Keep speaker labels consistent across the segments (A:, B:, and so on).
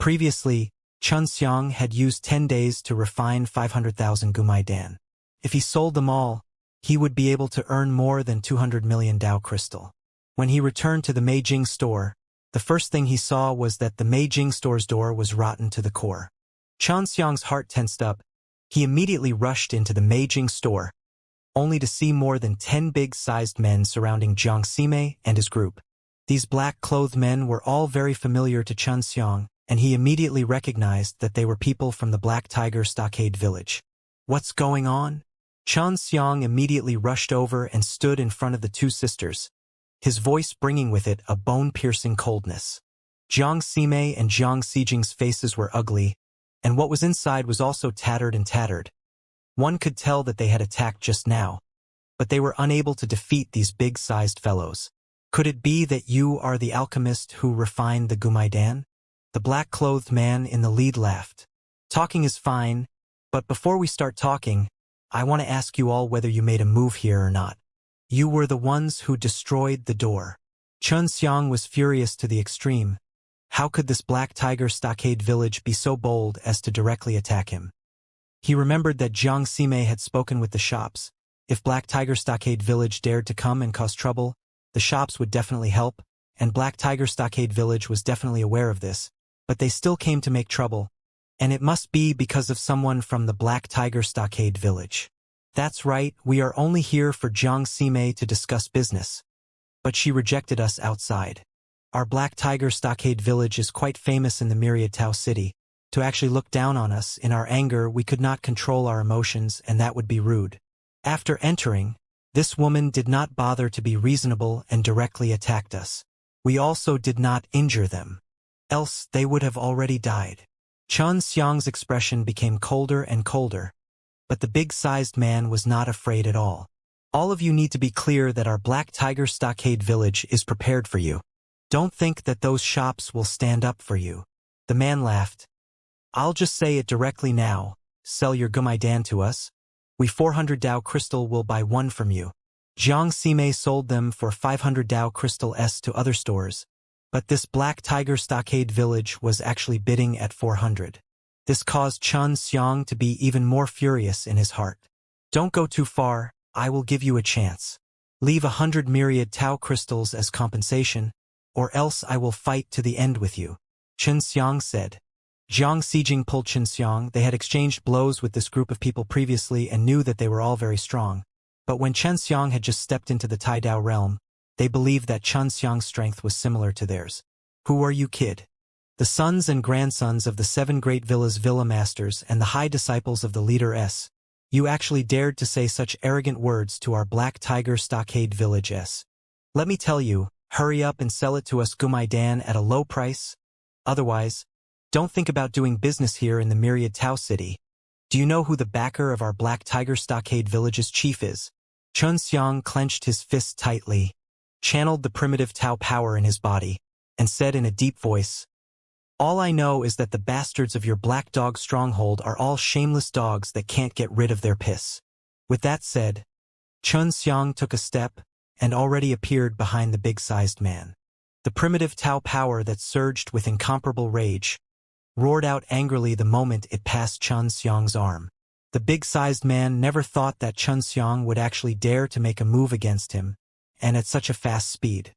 A: Previously, Xianxia had used 10 days to refine 500,000 Gumai Dan. If he sold them all, he would be able to earn more than 200 million Dao crystal. When he returned to the Meijing store, the first thing he saw was that the Meijing store's door was rotten to the core. Xianxia's heart tensed up. He immediately rushed into the Meijing store, only to see more than 10 big-sized men surrounding Xianxia and his group. These black-clothed men were all very familiar to Xianxia, and he immediately recognized that they were people from the Black Tiger Stockade village. What's going on? Xianxia immediately rushed over and stood in front of the two sisters, his voice bringing with it a bone-piercing coldness. Xianxia and Jiang Xijing's faces were ugly, and what was inside was also tattered and tattered. One could tell that they had attacked just now, but they were unable to defeat these big-sized fellows. Could it be that you are the alchemist who refined the Gumaidan? The black-clothed man in the lead laughed. Talking is fine, but before we start talking, I want to ask you all whether you made a move here or not. You were the ones who destroyed the door. Xianxia was furious to the extreme. How could this Black Tiger Stockade village be so bold as to directly attack him? He remembered that Jiang Ximei had spoken with the shops. If Black Tiger Stockade village dared to come and cause trouble, the shops would definitely help, and Black Tiger Stockade village was definitely aware of this, but they still came to make trouble, and it must be because of someone from the Black Tiger Stockade village. That's right, we are only here for Jiang Ximei to discuss business. But she rejected us outside. Our Black Tiger Stockade village is quite famous in the Myriad Tao city. To actually look down on us, in our anger we could not control our emotions, and that would be rude. After entering, this woman did not bother to be reasonable and directly attacked us. We also did not injure them. Else they would have already died. Xianxia's expression became colder and colder, but the big-sized man was not afraid at all. All of you need to be clear that our Black Tiger Stockade village is prepared for you. Don't think that those shops will stand up for you. The man laughed. I'll just say it directly now. Sell your Gumaidan to us. We 400 Dao crystal will buy one from you. Jiang Ximei sold them for 500 Dao crystal S to other stores, but this Black Tiger Stockade village was actually bidding at 400. This caused Xianxia to be even more furious in his heart. Don't go too far, I will give you a chance. Leave 100 myriad Tao crystals as compensation, or else I will fight to the end with you. Xianxia said. Jiang Xijing pulled Xianxia. They had exchanged blows with this group of people previously and knew that they were all very strong. But when Xianxia had just stepped into the Tai Dao realm, they believed that Xianxia's strength was similar to theirs. Who are you, kid? The sons and grandsons of the 7 great villas villa masters and the high disciples of the leader S. You actually dared to say such arrogant words to our Black Tiger Stockade village S. Let me tell you, hurry up and sell it to us Gumaidan at a low price. Otherwise, don't think about doing business here in the Myriad Tao city. Do you know who the backer of our Black Tiger Stockade village's chief is? Xianxia clenched his fist tightly, channeled the primitive Tao power in his body, and said in a deep voice, all I know is that the bastards of your black dog stronghold are all shameless dogs that can't get rid of their piss. With that said, Xianxia took a step and already appeared behind the big-sized man. The primitive Tao power that surged with incomparable rage roared out angrily the moment it passed Xianxia's arm. The big-sized man never thought that Xianxia would actually dare to make a move against him, and at such a fast speed.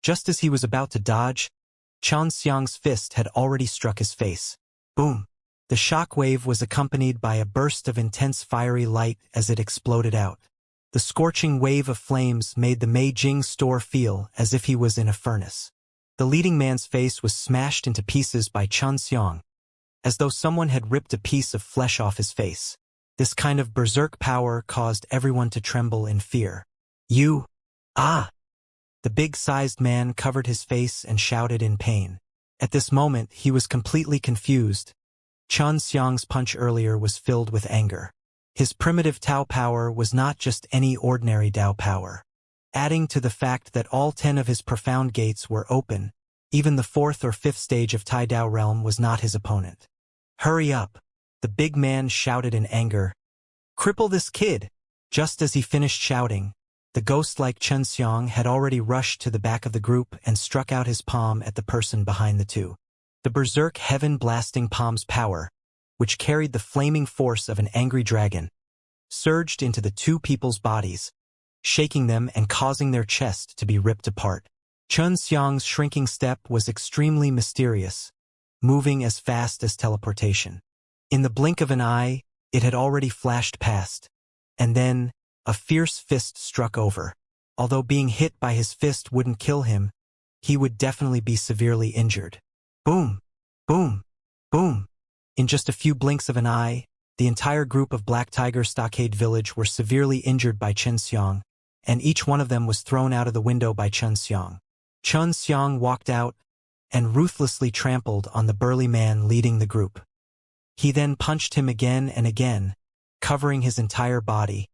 A: Just as he was about to dodge, Xianxia's fist had already struck his face. Boom! The shock wave was accompanied by a burst of intense fiery light as it exploded out. The scorching wave of flames made the Meijing store feel as if he was in a furnace. The leading man's face was smashed into pieces by Xianxia, as though someone had ripped a piece of flesh off his face. This kind of berserk power caused everyone to tremble in fear. You! Ah! The big-sized man covered his face and shouted in pain. At this moment, he was completely confused. Xianxia's punch earlier was filled with anger. His primitive Tao power was not just any ordinary Dao power. Adding to the fact that all 10 of his profound gates were open, even the 4th or 5th stage of Tai Dao realm was not his opponent. Hurry up! The big man shouted in anger. Cripple this kid! Just as he finished shouting, the ghost-like Xianxia had already rushed to the back of the group and struck out his palm at the person behind the two. The berserk heaven-blasting palm's power, which carried the flaming force of an angry dragon, surged into the two people's bodies, shaking them and causing their chest to be ripped apart. Xianxia's shrinking step was extremely mysterious, moving as fast as teleportation. In the blink of an eye, it had already flashed past, and then a fierce fist struck over. Although being hit by his fist wouldn't kill him, he would definitely be severely injured. Boom! Boom! Boom! In just a few blinks of an eye, the entire group of Black Tiger Stockade Village were severely injured by Xianxia, and each one of them was thrown out of the window by Xianxia. Xianxia walked out and ruthlessly trampled on the burly man leading the group. He then punched him again and again, covering his entire body,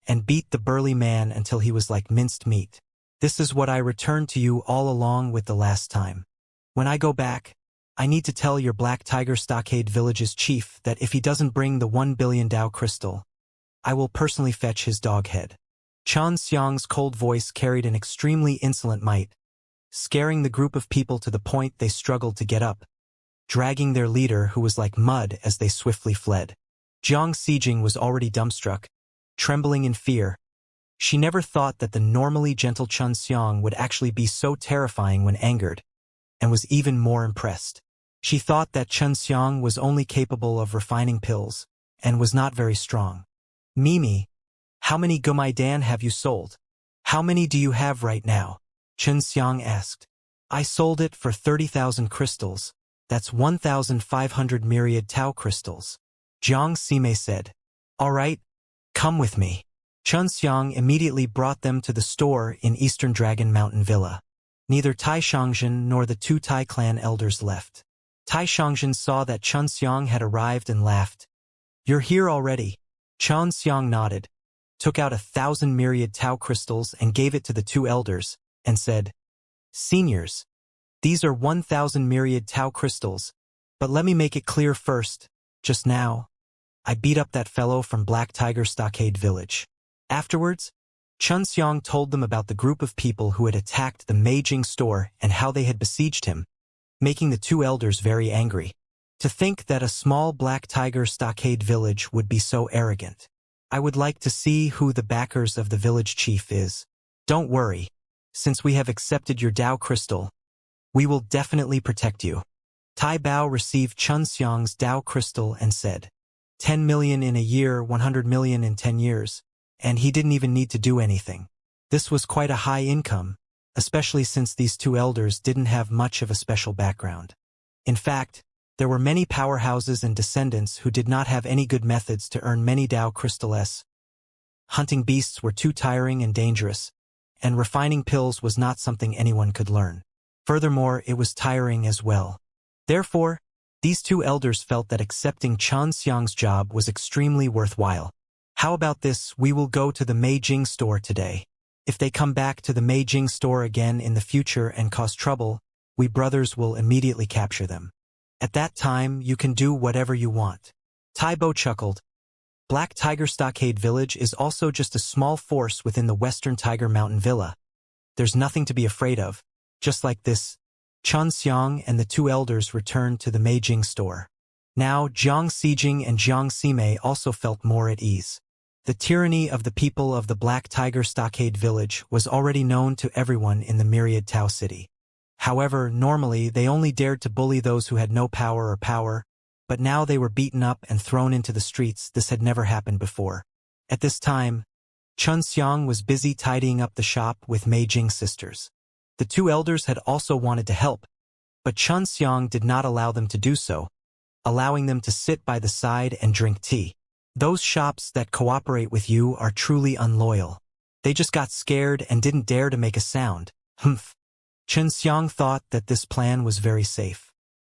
A: and beat the burly man until he was like minced meat. This is what I returned to you all along with the last time. When I go back, I need to tell your Black Tiger Stockade Village's chief that if he doesn't bring the 1 billion Dao crystal, I will personally fetch his dog head. Xianxia's cold voice carried an extremely insolent might, scaring the group of people to the point they struggled to get up, dragging their leader who was like mud as they swiftly fled. Jiang Xijing was already dumbstruck, trembling in fear. She never thought that the normally gentle Xianxia would actually be so terrifying when angered, and was even more impressed. She thought that Xianxia was only capable of refining pills, and was not very strong. Mimi, how many Gumaidan have you sold? How many do you have right now? Xianxia asked. I sold it for 30,000 crystals. That's 1,500 myriad Tao crystals. Jiang Xime said. All right, come with me. Xianxia immediately brought them to the store in Eastern Dragon Mountain Villa. Neither Tai Shangzhen nor the two Tai clan elders left. Tai Shangzhen saw that Xianxia had arrived and laughed. You're here already. Xianxia nodded, took out 1,000 myriad Tao crystals and gave it to the two elders, and said, Seniors, these are 1,000 myriad Tao crystals, but let me make it clear first, just now, I beat up that fellow from Black Tiger Stockade Village. Afterwards, Xianxia told them about the group of people who had attacked the Meijing store and how they had besieged him, making the two elders very angry. To think that a small Black Tiger Stockade village would be so arrogant. I would like to see who the backers of the village chief is. Don't worry, since we have accepted your Dao crystal, we will definitely protect you. Tai Bao received Xianxia's Dao crystal and said, 10 million in a year, 100 million in 10 years, and he didn't even need to do anything. This was quite a high income, especially since these two elders didn't have much of a special background. In fact, there were many powerhouses and descendants who did not have any good methods to earn many Dao crystals. Hunting beasts were too tiring and dangerous, and refining pills was not something anyone could learn. Furthermore, it was tiring as well. Therefore, these two elders felt that accepting Xianxia's job was extremely worthwhile. How about this, we will go to the Meijing store today. If they come back to the Meijing store again in the future and cause trouble, we brothers will immediately capture them. At that time, you can do whatever you want. Taibo chuckled. Black Tiger Stockade Village is also just a small force within the Western Tiger Mountain Villa. There's nothing to be afraid of. Just like this, Xianxia and the two elders returned to the Meijing store. Now, Jiang Xijing and Jiang Xime also felt more at ease. The tyranny of the people of the Black Tiger Stockade Village was already known to everyone in the Myriad Tao City. However, normally they only dared to bully those who had no power, but now they were beaten up and thrown into the streets. This had never happened before. At this time, Xianxia was busy tidying up the shop with Meijing sisters. The two elders had also wanted to help, but Xianxia did not allow them to do so, allowing them to sit by the side and drink tea. Those shops that cooperate with you are truly unloyal. They just got scared and didn't dare to make a sound. Humph. Xianxia thought that this plan was very safe.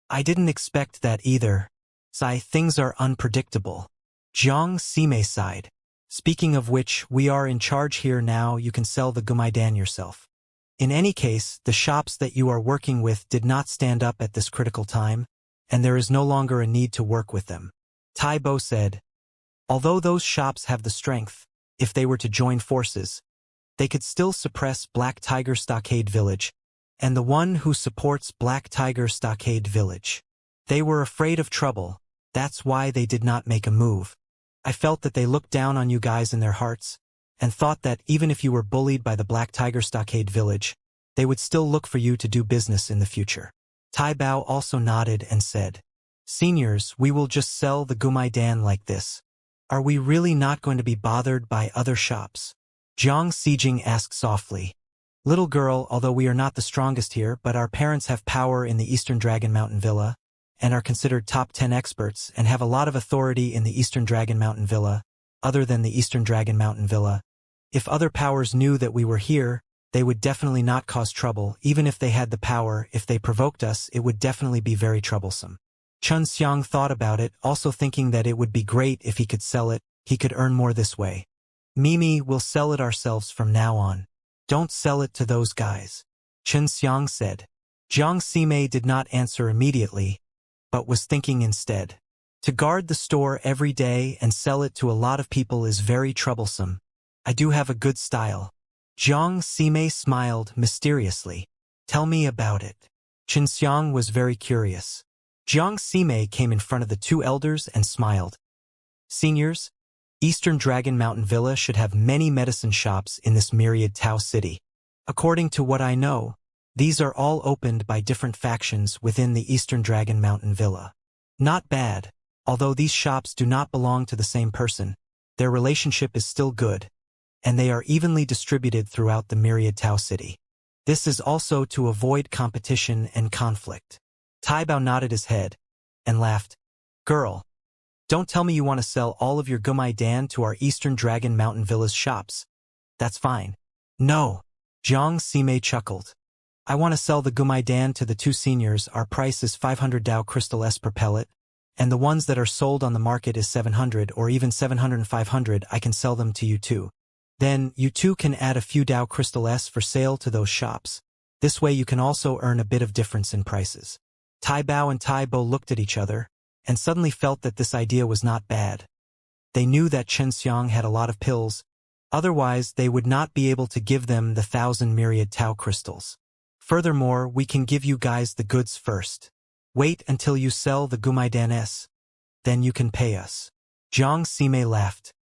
A: I didn't expect that either. Things are unpredictable. Jiang Xime sighed. Speaking of which, we are in charge here now. You can sell the Gumaidan yourself. In any case, the shops that you are working with did not stand up at this critical time, and there is no longer a need to work with them. Taibo said, although those shops have the strength, if they were to join forces, they could still suppress Black Tiger Stockade Village, and the one who supports Black Tiger Stockade Village. They were afraid of trouble, that's why they did not make a move. I felt that they looked down on you guys in their hearts, and thought that even if you were bullied by the Black Tiger Stockade Village, they would still look for you to do business in the future. Tai Bao also nodded and said, Seniors, we will just sell the Gumai Dan like this. Are we really not going to be bothered by other shops? Jiang Xijing asked softly. Little girl, although we are not the strongest here, but our parents have power in the Eastern Dragon Mountain Villa, and are considered top 10 experts and have a lot of authority in the Eastern Dragon Mountain Villa, other than the Eastern Dragon Mountain Villa. If other powers knew that we were here, they would definitely not cause trouble. Even if they had the power, if they provoked us, it would definitely be very troublesome. Chun Xiang thought about it, also thinking that it would be great if he could sell it, he could earn more this way. Mimi, we'll sell it ourselves from now on. Don't sell it to those guys, Chun Xiang said. Jiang Ximei did not answer immediately, but was thinking instead. To guard the store every day and sell it to a lot of people is very troublesome. I do have a good style. Jiang Ximei smiled mysteriously. Tell me about it. Chun Xiang was very curious. Jiang Ximei came in front of the two elders and smiled. Seniors, Eastern Dragon Mountain Villa should have many medicine shops in this myriad Tao city. According to what I know, these are all opened by different factions within the Eastern Dragon Mountain Villa. Not bad, although these shops do not belong to the same person, their relationship is still good, and they are evenly distributed throughout the myriad Tao city. This is also to avoid competition and conflict. Tai Bao nodded his head and laughed. Girl, don't tell me you want to sell all of your Gumai Dan to our Eastern Dragon Mountain Villa's shops. That's fine. No, Jiang Ximei chuckled. I want to sell the Gumai Dan to the two seniors. Our price is 500 Dao Crystal S per pellet, and the ones that are sold on the market is 700 or even 700 and 500. I can sell them to you too. Then, you two can add a few Dao Crystal S for sale to those shops. This way you can also earn a bit of difference in prices. Tai Bao and Tai Bo looked at each other, and suddenly felt that this idea was not bad. They knew that Chen Xiang had a lot of pills, otherwise they would not be able to give them the 1,000 myriad Tao crystals. Furthermore, we can give you guys the goods first. Wait until you sell the Gumai Dan S. Then you can pay us. Jiang Ximei laughed.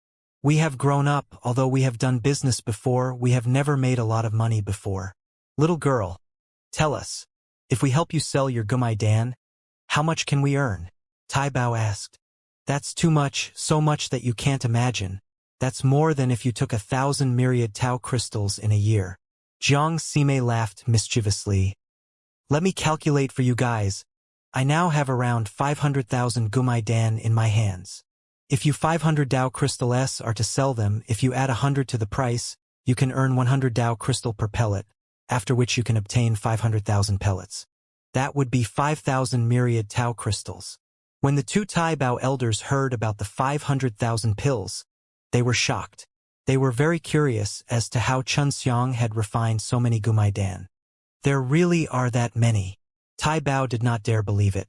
A: We have grown up, although we have done business before, we have never made a lot of money before. Little girl, tell us, if we help you sell your Gumai Dan, how much can we earn? Tai Bao asked. That's too much, so much that you can't imagine. That's more than if you took 1,000 myriad Tao crystals in a year. Jiang Ximei laughed mischievously. Let me calculate for you guys. I now have around 500,000 Gumai Dan in my hands. If you 500 Dao Crystal S are to sell them, if you add 100 to the price, you can earn 100 Dao Crystal per pellet, after which you can obtain 500,000 pellets. That would be 5,000 myriad Tao crystals. When the two Tai Bao elders heard about the 500,000 pills, they were shocked. They were very curious as to how Chun Xiang had refined so many Gumai Dan. There really are that many. Tai Bao did not dare believe it.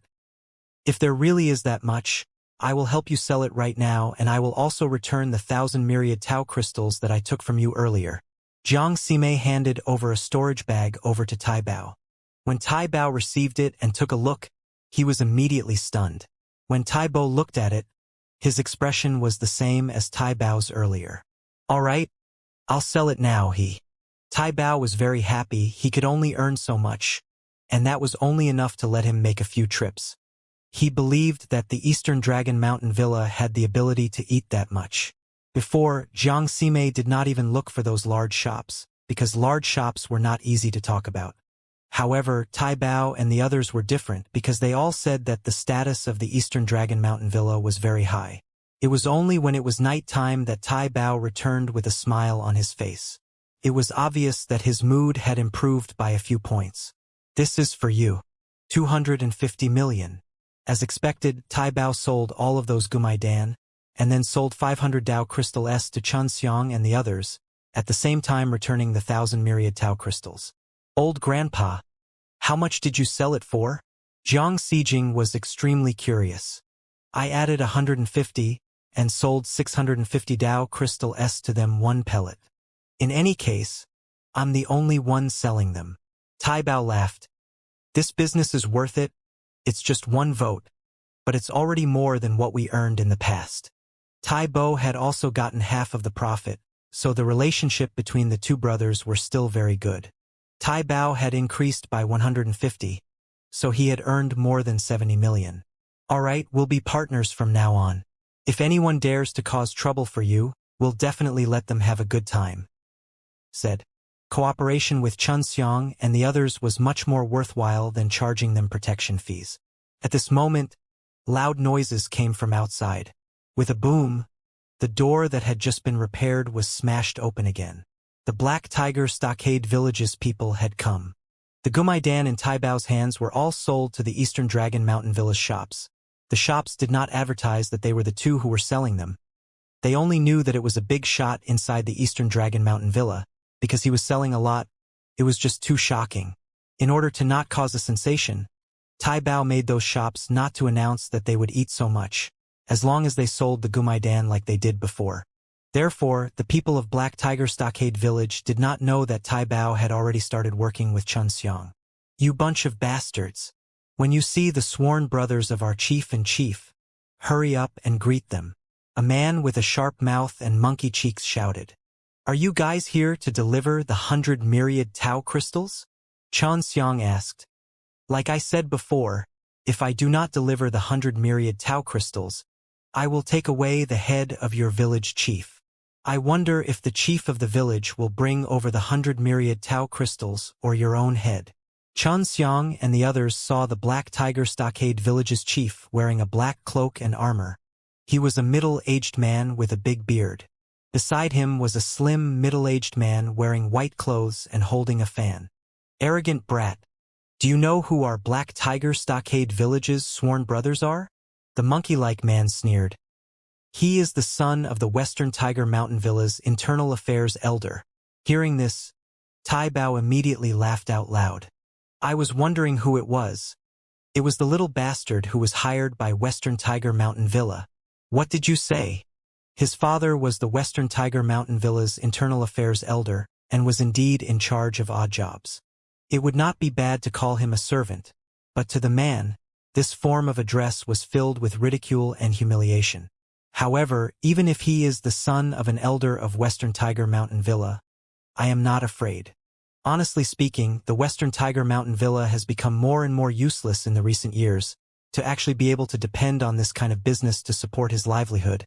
A: If there really is that much, I will help you sell it right now, and I will also return the 1,000 myriad Tao crystals that I took from you earlier. Jiang Ximei handed over a storage bag over to Tai Bao. When Tai Bao received it and took a look, he was immediately stunned. When Tai Bo looked at it, his expression was the same as Tai Bao's earlier. All right, I'll sell it now, Tai Bao was very happy. He could only earn so much, and that was only enough to let him make a few trips. He believed that the Eastern Dragon Mountain Villa had the ability to eat that much. Before, Jiang Ximei did not even look for those large shops, because large shops were not easy to talk about. However, Tai Bao and the others were different because they all said that the status of the Eastern Dragon Mountain Villa was very high. It was only when it was night time that Tai Bao returned with a smile on his face. It was obvious that his mood had improved by a few points. This is for you. 250 million. As expected, Tai Bao sold all of those Gumai Dan, and then sold 500 Dao Crystal S to Chun Xiang and the others, at the same time returning the 1,000 myriad Tao crystals. Old Grandpa, how much did you sell it for? Jiang Xijing was extremely curious. I added 150, and sold 650 Dao Crystal S to them 1 pellet. In any case, I'm the only one selling them. Tai Bao laughed. This business is worth it. It's just one vote, but it's already more than what we earned in the past. Tai Bo had also gotten half of the profit, so the relationship between the two brothers were still very good. Tai Bao had increased by 150, so he had earned more than 70 million. All right, we'll be partners from now on. If anyone dares to cause trouble for you, we'll definitely let them have a good time, said. Cooperation with Xianxia and the others was much more worthwhile than charging them protection fees. At this moment, loud noises came from outside. With a boom, the door that had just been repaired was smashed open again. The Black Tiger Stockade Village's people had come. The Gumaidan in Tai Bao's hands were all sold to the Eastern Dragon Mountain Villa's shops. The shops did not advertise that they were the two who were selling them. They only knew that it was a big shot inside the Eastern Dragon Mountain Villa, because he was selling a lot. It was just too shocking. In order to not cause a sensation, Tai Bao made those shops not to announce that they would eat so much, as long as they sold the Gumaidan like they did before. Therefore, the people of Black Tiger Stockade Village did not know that Tai Bao had already started working with Xianxia. You bunch of bastards. When you see the sworn brothers of our chief-in-chief, hurry up and greet them. A man with a sharp mouth and monkey cheeks shouted. Are you guys here to deliver the 100 myriad Tao crystals? Xianxia asked. Like I said before, if I do not deliver the 100 myriad Tao crystals, I will take away the head of your village chief. I wonder if the chief of the village will bring over the 100 myriad Tao crystals or your own head. Xianxia and the others saw the Black Tiger Stockade Village's chief wearing a black cloak and armor. He was a middle-aged man with a big beard. Beside him was a slim, middle-aged man wearing white clothes and holding a fan. Arrogant brat. Do you know who our Black Tiger Stockade Village's sworn brothers are? The monkey-like man sneered. He is the son of the Western Tiger Mountain Villa's internal affairs elder. Hearing this, Tai Bao immediately laughed out loud. I was wondering who it was. It was the little bastard who was hired by Western Tiger Mountain Villa. What did you say? His father was the Western Tiger Mountain Villa's internal affairs elder and was indeed in charge of odd jobs. It would not be bad to call him a servant, but to the man, this form of address was filled with ridicule and humiliation. However, even if he is the son of an elder of Western Tiger Mountain Villa, I am not afraid. Honestly speaking, the Western Tiger Mountain Villa has become more and more useless in the recent years. To actually be able to depend on this kind of business to support his livelihood,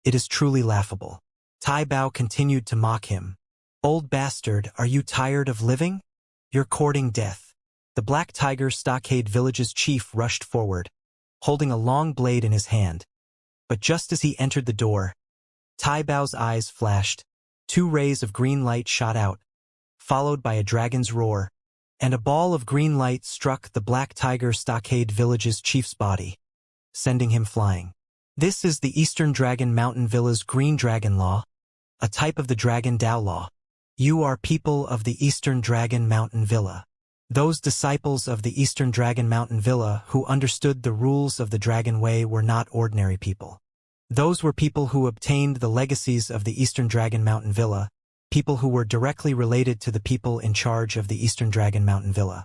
A: it is truly laughable. Tai Bao continued to mock him. Old bastard, are you tired of living? You're courting death. The Black Tiger Stockade Village's chief rushed forward, holding a long blade in his hand. But just as he entered the door, Tai Bao's eyes flashed. 2 rays of green light shot out, followed by a dragon's roar, and a ball of green light struck the Black Tiger Stockade Village's chief's body, sending him flying. This is the Eastern Dragon Mountain Villa's Green Dragon Law, a type of the Dragon Dao Law. You are people of the Eastern Dragon Mountain Villa. Those disciples of the Eastern Dragon Mountain Villa who understood the rules of the Dragon Way were not ordinary people. Those were people who obtained the legacies of the Eastern Dragon Mountain Villa, people who were directly related to the people in charge of the Eastern Dragon Mountain Villa.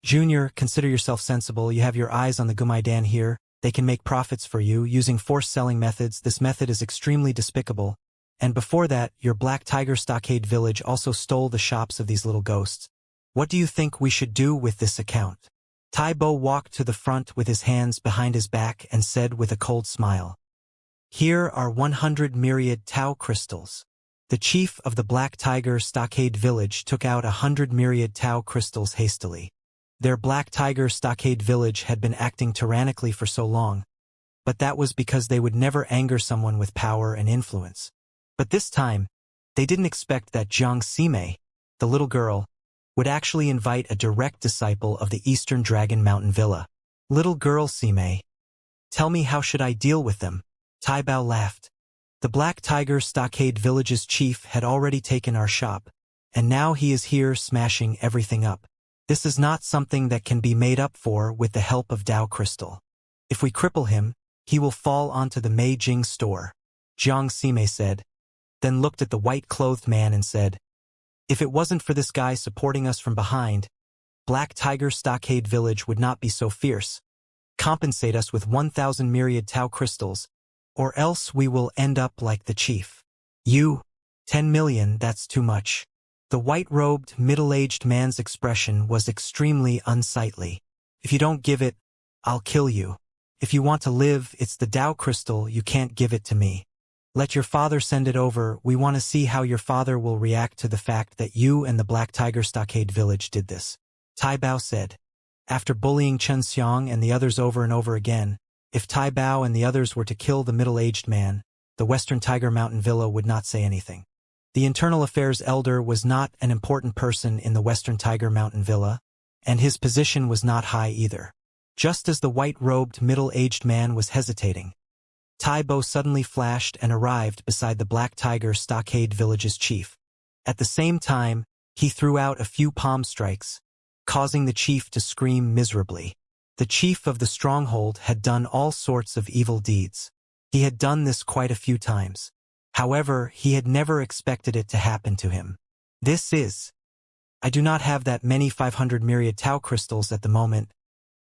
A: Junior, consider yourself sensible. You have your eyes on the Gumaidan here. They can make profits for you using forced selling methods. This method is extremely despicable. And before that, your Black Tiger Stockade Village also stole the shops of these little ghosts. What do you think we should do with this account? Tai Bo walked to the front with his hands behind his back and said with a cold smile, Here are 100 myriad Tao crystals. The chief of the Black Tiger Stockade Village took out 100 myriad Tao crystals hastily. Their Black Tiger Stockade Village had been acting tyrannically for so long, but that was because they would never anger someone with power and influence. But this time, they didn't expect that Xianxia, the little girl, would actually invite a direct disciple of the Eastern Dragon Mountain Villa. Little girl Xime, tell me, how should I deal with them? Tai Bao laughed. The Black Tiger Stockade Village's chief had already taken our shop, and now he is here smashing everything up. This is not something that can be made up for with the help of Dao Crystal. If we cripple him, he will fall onto the Mei Jing store, Jiang Xime said, then looked at the white-clothed man and said, If it wasn't for this guy supporting us from behind, Black Tiger Stockade Village would not be so fierce. Compensate us with 1,000 myriad Tau crystals, or else we will end up like the chief. You, 10 million, that's too much. The white-robed, middle-aged man's expression was extremely unsightly. If you don't give it, I'll kill you. If you want to live, it's the Tao crystal, you can't give it to me. Let your father send it over, we want to see how your father will react to the fact that you and the Black Tiger Stockade Village did this. Tai Bao said. After bullying Xianxia and the others over and over again, if Tai Bao and the others were to kill the middle-aged man, the Western Tiger Mountain Villa would not say anything. The Internal Affairs Elder was not an important person in the Western Tiger Mountain Villa, and his position was not high either. Just as the white-robed middle-aged man was hesitating, Tai Bao suddenly flashed and arrived beside the Black Tiger Stockade Village's chief. At the same time, he threw out a few palm strikes, causing the chief to scream miserably. The chief of the stronghold had done all sorts of evil deeds. He had done this quite a few times. However, he had never expected it to happen to him. I do not have that many 500 myriad Tau crystals at the moment.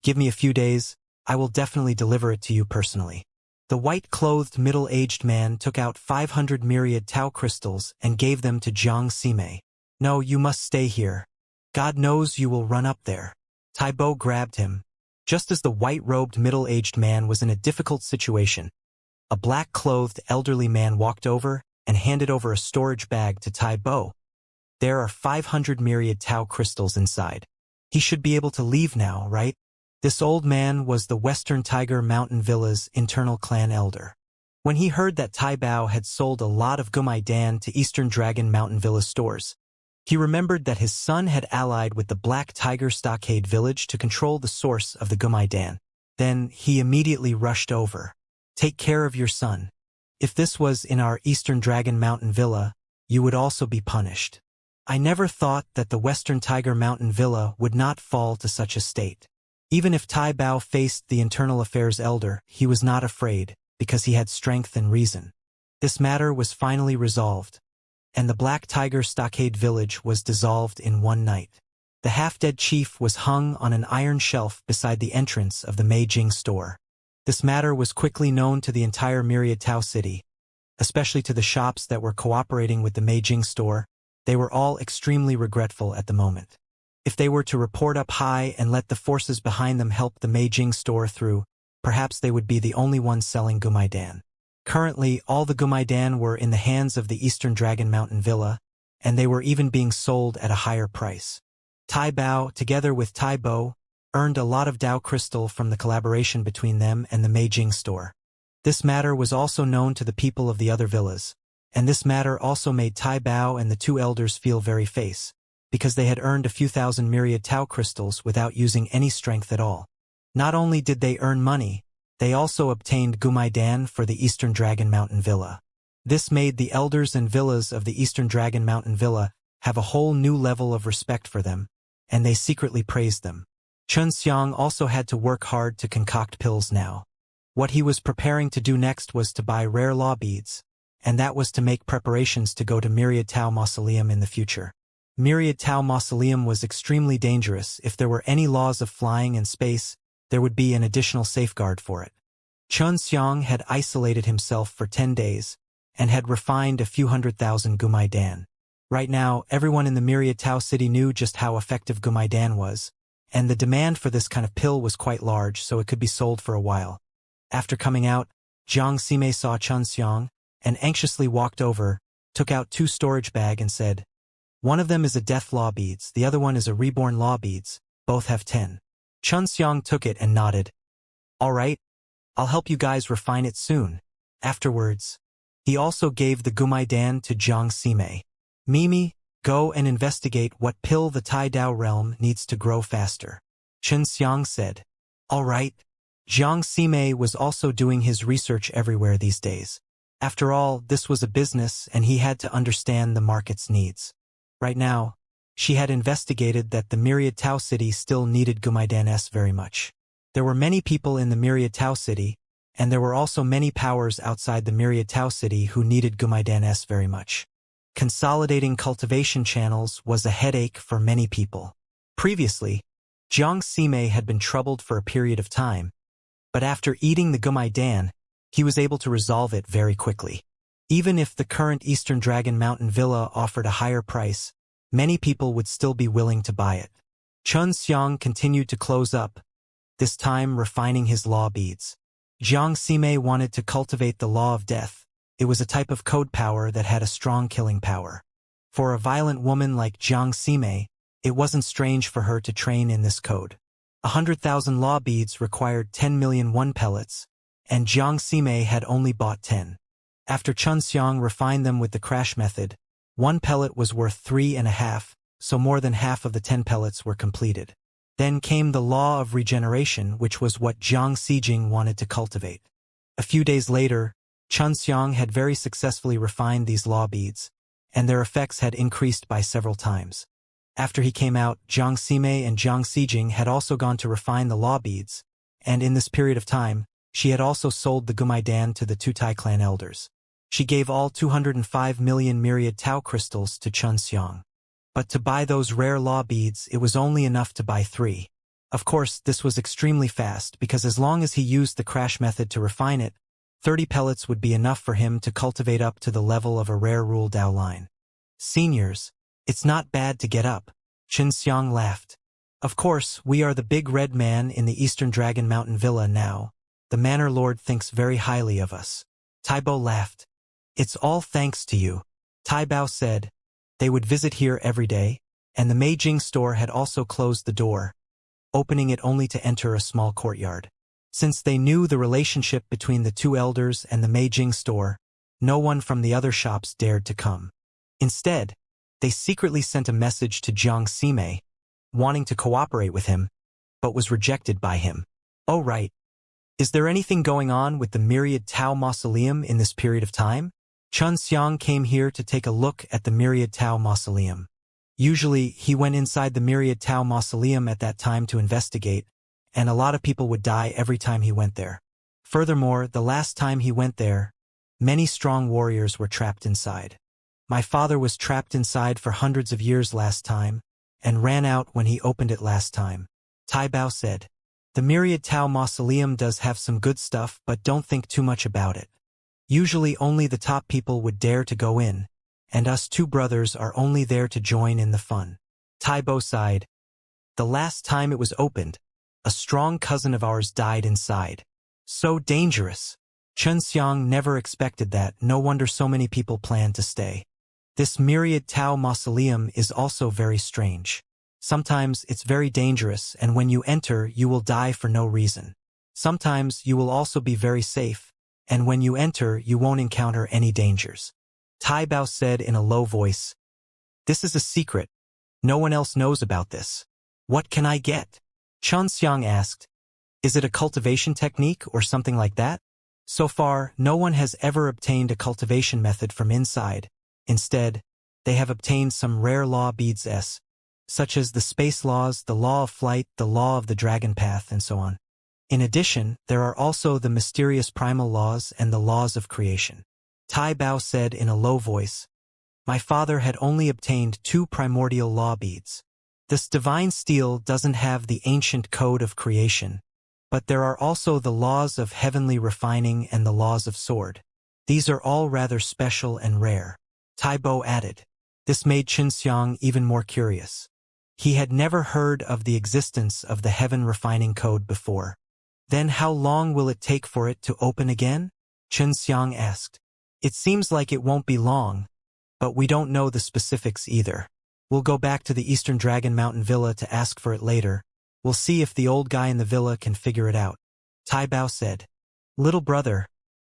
A: Give me a few days, I will definitely deliver it to you personally. The white-clothed middle-aged man took out 500 myriad Tau crystals and gave them to Xianxia. No, you must stay here. God knows you will run up there. Tai Bao grabbed him. Just as the white-robed middle-aged man was in a difficult situation, a black-clothed elderly man walked over and handed over a storage bag to Tai Bao. There are 500 myriad Tau crystals inside. He should be able to leave now, right? This old man was the Western Tiger Mountain Villa's internal clan elder. When he heard that Tai Bao had sold a lot of Gumai Dan to Eastern Dragon Mountain Villa stores, he remembered that his son had allied with the Black Tiger Stockade Village to control the source of the Gumai Dan. Then he immediately rushed over. Take care of your son. If this was in our Eastern Dragon Mountain Villa, you would also be punished. I never thought that the Western Tiger Mountain Villa would not fall to such a state. Even if Tai Bao faced the Internal Affairs Elder, he was not afraid, because he had strength and reason. This matter was finally resolved, and the Black Tiger Stockade Village was dissolved in one night. The half-dead chief was hung on an iron shelf beside the entrance of the Meijing store. This matter was quickly known to the entire Myriad Tau city, especially to the shops that were cooperating with the Meijing store. They were all extremely regretful at the moment. If they were to report up high and let the forces behind them help the Meijing store through, perhaps they would be the only ones selling Gumai Dan. Currently, all the Gumai Dan were in the hands of the Eastern Dragon Mountain Villa, and they were even being sold at a higher price. Tai Bao, together with Tai Bo, earned a lot of Tao crystal from the collaboration between them and the Meijing store. This matter was also known to the people of the other villas, and this matter also made Tai Bao and the two elders feel very face, because they had earned a few thousand myriad Tau crystals without using any strength at all. Not only did they earn money, they also obtained Gumai Dan for the Eastern Dragon Mountain Villa. This made the elders and villas of the Eastern Dragon Mountain Villa have a whole new level of respect for them, and they secretly praised them. Xianxia also had to work hard to concoct pills now. What he was preparing to do next was to buy rare law beads, and that was to make preparations to go to Myriad Tau Mausoleum in the future. Myriad Tau Mausoleum was extremely dangerous. If there were any laws of flying and space, there would be an additional safeguard for it. Xianxia had isolated himself for 10 days, and had refined a few 100,000 Gumai Dan. Right now, everyone in the Myriad Tau city knew just how effective Gumai Dan was, and the demand for this kind of pill was quite large, so it could be sold for a while. After coming out, Xianxia saw Xianxia, and anxiously walked over, took out 2 storage bags and said, "One of them is a death law beads, the other one is a reborn law beads, both have 10. Xianxia took it and nodded. "All right, I'll help you guys refine it soon." Afterwards, he also gave the Gumai Dan to Xianxia. "Mimi, go and investigate what pill the Tai Dao realm needs to grow faster," Xianxia said. "All right." Xianxia was also doing his research everywhere these days. After all, this was a business and he had to understand the market's needs. Right now, she had investigated that the Myriad Tau city still needed Gumai Dan S very much. There were many people in the Myriad Tau city, and there were also many powers outside the Myriad Tau city who needed Gumai Dan S very much. Consolidating cultivation channels was a headache for many people. Previously, Jiang Sime had been troubled for a period of time, but after eating the Gumai Dan, he was able to resolve it very quickly. Even if the current Eastern Dragon Mountain Villa offered a higher price, many people would still be willing to buy it. Chun Xiang continued to close up, this time refining his law beads. Jiang Sime wanted to cultivate the law of death. It was a type of code power that had a strong killing power. For a violent woman like Jiang Sime, it wasn't strange for her to train in this code. 100,000 law beads required 10 million one pellets, and Jiang Sime had only bought 10. After Chun Xiang refined them with the crash method, one pellet was worth 3.5, so more than half of the 10 pellets were completed. Then came the law of regeneration, which was what Jiang Sijing wanted to cultivate. A few days later, Chun Xiang had very successfully refined these law beads, and their effects had increased by several times. After he came out, Jiang Sime and Jiang Sijing had also gone to refine the law beads, and in this period of time, she had also sold the Gumai Dan to the Tutai clan elders. She gave all 205 million myriad Tao crystals to Chun Xiang. But to buy those rare law beads, it was only enough to buy 3. Of course, this was extremely fast because as long as he used the crash method to refine it, 30 pellets would be enough for him to cultivate up to the level of a rare rule Dao line. Seniors, it's not bad to get up. Chun Xiang laughed. Of course, we are the big red man in the Eastern Dragon Mountain Villa now. The Manor Lord thinks very highly of us. Taibo laughed. It's all thanks to you. Tai Bao said. They would visit here every day, and the Meijing store had also closed the door, opening it only to enter a small courtyard. Since they knew the relationship between the two elders and the Meijing store, no one from the other shops dared to come. Instead, they secretly sent a message to Jiang Sime, wanting to cooperate with him, but was rejected by him. Oh right. Is there anything going on with the Myriad Tao Mausoleum in this period of time? Chun Xiang came here to take a look at the Myriad Tao Mausoleum. Usually, he went inside the Myriad Tao Mausoleum at that time to investigate, and a lot of people would die every time he went there. Furthermore, the last time he went there, many strong warriors were trapped inside. My father was trapped inside for hundreds of years last time, and ran out when he opened it last time. Tai Bao said. The Myriad Tao Mausoleum does have some good stuff, but don't think too much about it. Usually only the top people would dare to go in, and us two brothers are only there to join in the fun. Taibo sighed. The last time it was opened, a strong cousin of ours died inside. So dangerous. Chun Xiang never expected that, no wonder so many people planned to stay. This Myriad Tao Mausoleum is also very strange. Sometimes it's very dangerous, and when you enter, you will die for no reason. Sometimes you will also be very safe, and when you enter, you won't encounter any dangers. Tai Bao said in a low voice. This is a secret. No one else knows about this. What can I get? Chun Xiang asked. Is it a cultivation technique or something like that? So far, no one has ever obtained a cultivation method from inside. Instead, they have obtained some rare law beads such as the space laws, the law of flight, the law of the dragon path, and so on. In addition, there are also the mysterious primal laws and the laws of creation. Tai Bao said in a low voice. My father had only obtained 2 primordial law beads. This divine steel doesn't have the ancient code of creation, but there are also the laws of heavenly refining and the laws of sword. These are all rather special and rare. Tai Bao added. This made Chun Xiang even more curious. He had never heard of the existence of the heaven refining code before. Then how long will it take for it to open again? Chun Xiang asked. It seems like it won't be long, but we don't know the specifics either. We'll go back to the Eastern Dragon Mountain Villa to ask for it later. We'll see if the old guy in the villa can figure it out. Tai Bao said. Little brother,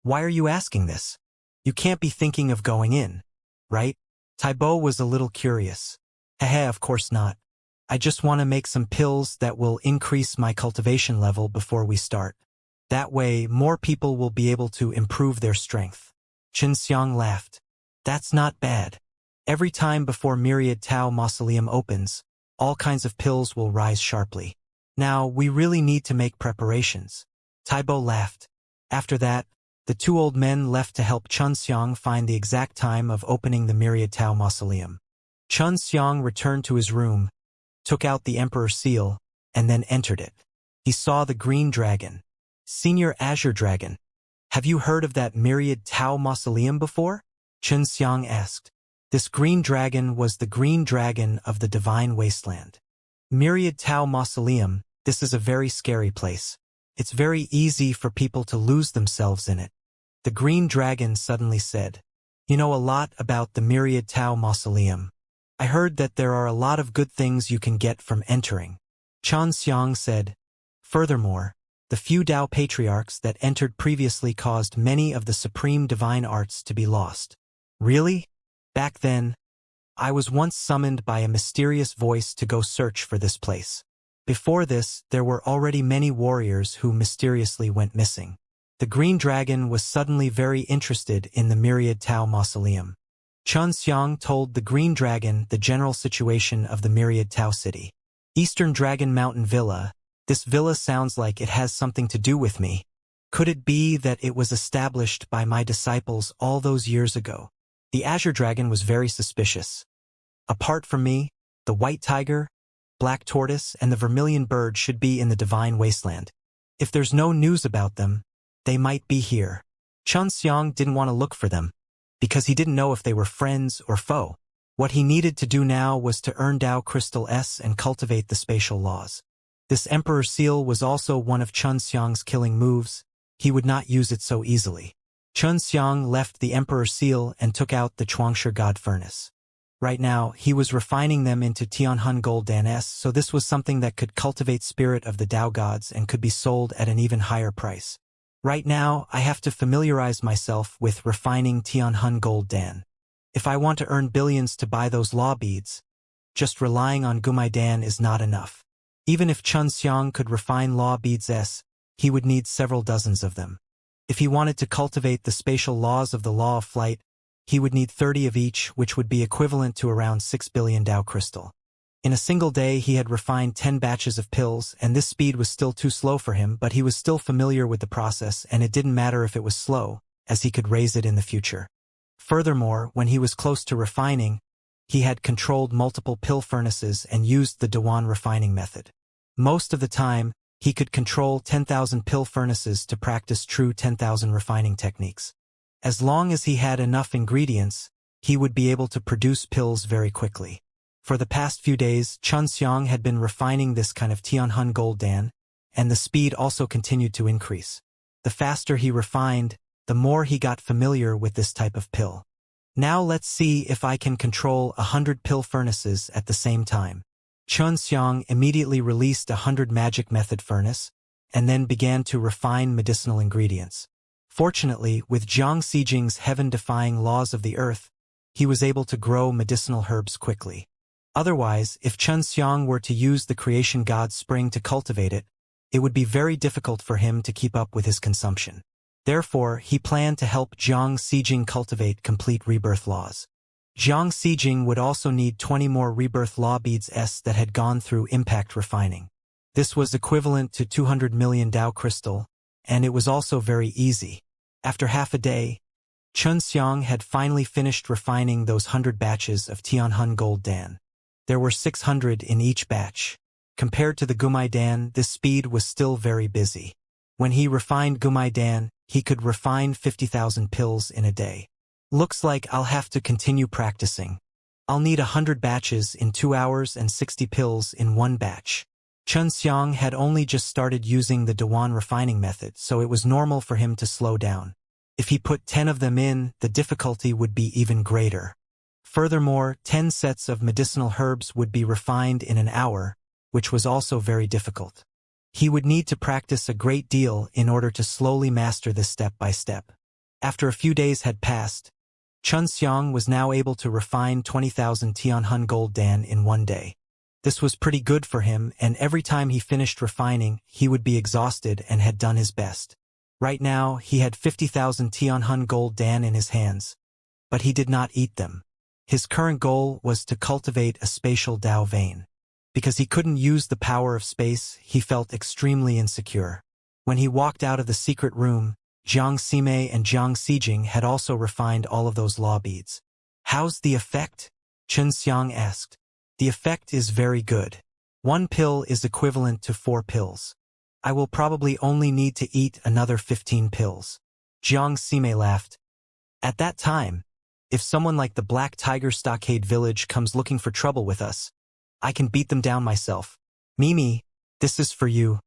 A: why are you asking this? You can't be thinking of going in, right? Taibo was a little curious. Heh, of course not. I just want to make some pills that will increase my cultivation level before we start. That way, more people will be able to improve their strength. Chun Xiang laughed. That's not bad. Every time before Myriad Tao Mausoleum opens, all kinds of pills will rise sharply. Now, we really need to make preparations. Taibo laughed. After that, the 2 old men left to help Chun Xiang find the exact time of opening the Myriad Tao Mausoleum. Chun Xiang returned to his room, took out the Emperor's seal, and then entered it. He saw the green dragon. Senior Azure Dragon. Have you heard of that myriad Tau mausoleum before? Xianxia asked. This green dragon was the green dragon of the divine wasteland. Myriad Tau mausoleum, this is a very scary place. It's very easy for people to lose themselves in it. The green dragon suddenly said, You know a lot about the Myriad Tau mausoleum. I heard that there are a lot of good things you can get from entering. Xianxia said, Furthermore, the few Tao patriarchs that entered previously caused many of the supreme divine arts to be lost. Really? Back then, I was once summoned by a mysterious voice to go search for this place. Before this, there were already many warriors who mysteriously went missing. The green dragon was suddenly very interested in the Myriad Tau mausoleum. Xianxia told the green dragon the general situation of the Myriad Tau city. Eastern Dragon Mountain Villa. This villa sounds like it has something to do with me. Could it be that it was established by my disciples all those years ago? The Azure Dragon was very suspicious. Apart from me, the white tiger, black tortoise, and the vermilion bird should be in the divine wasteland. If there's no news about them, they might be here. Xianxia didn't want to look for them, because he didn't know if they were friends or foe. What he needed to do now was to earn Tao Crystal S and cultivate the spatial laws. This Emperor Seal was also one of Xianxia's killing moves. He would not use it so easily. Xianxia left the Emperor Seal and took out the Chuangshi God Furnace. Right now, he was refining them into Tianhun Gold Dan S, so this was something that could cultivate spirit of the Tao gods and could be sold at an even higher price. Right now, I have to familiarize myself with refining Tianhun Gold Dan. If I want to earn billions to buy those law beads, just relying on Gumai Dan is not enough. Even if Xianxia could refine law beads S, he would need several dozens of them. If he wanted to cultivate the spatial laws of the law of flight, he would need 30 of each, which would be equivalent to around 6 billion Tao crystal. In a single day he had refined 10 batches of pills, and this speed was still too slow for him, but he was still familiar with the process, and it didn't matter if it was slow, as he could raise it in the future. Furthermore, when he was close to refining, he had controlled multiple pill furnaces and used the Dewan refining method. Most of the time, he could control 10,000 pill furnaces to practice true 10,000 refining techniques. As long as he had enough ingredients, he would be able to produce pills very quickly. For the past few days, Xianxia had been refining this kind of Tianhun Gold Dan, and the speed also continued to increase. The faster he refined, the more he got familiar with this type of pill. Now let's see if I can control 100 pill furnaces at the same time. Xianxia immediately released 100 magic method furnace, and then began to refine medicinal ingredients. Fortunately, with Zhang Xijing's heaven-defying laws of the earth, he was able to grow medicinal herbs quickly. Otherwise, if Xianxia were to use the creation god's spring to cultivate it, it would be very difficult for him to keep up with his consumption. Therefore, he planned to help Zhang Xijing cultivate complete rebirth laws. Zhang Xijing would also need 20 more rebirth law beads S that had gone through impact refining. This was equivalent to 200 million Tao crystal, and it was also very easy. After half a day, Xianxia had finally finished refining those 100 batches of Tianhun Gold Dan. There were 600 in each batch. Compared to the Gumai Dan, this speed was still very busy. When he refined Gumai Dan, he could refine 50,000 pills in a day. Looks like I'll have to continue practicing. I'll need 100 batches in 2 hours and 60 pills in one batch. Xianxia had only just started using the Dewan refining method, so it was normal for him to slow down. If he put 10 of them in, the difficulty would be even greater. Furthermore, 10 sets of medicinal herbs would be refined in an hour, which was also very difficult. He would need to practice a great deal in order to slowly master this step by step. After a few days had passed, Xianxia was now able to refine 20,000 Tianhun Gold Dan in one day. This was pretty good for him, and every time he finished refining, he would be exhausted and had done his best. Right now, he had 50,000 Tianhun Gold Dan in his hands, but he did not eat them. His current goal was to cultivate a spatial Tao vein. Because he couldn't use the power of space, he felt extremely insecure. When he walked out of the secret room, Zhang Ximei and Zhang Xijing had also refined all of those law beads. How's the effect? Xianxia asked. The effect is very good. 1 pill is equivalent to 4 pills. I will probably only need to eat another 15 pills. Xianxia laughed. At that time, if someone like the Black Tiger Stockade Village comes looking for trouble with us, I can beat them down myself. Mimi, this is for you.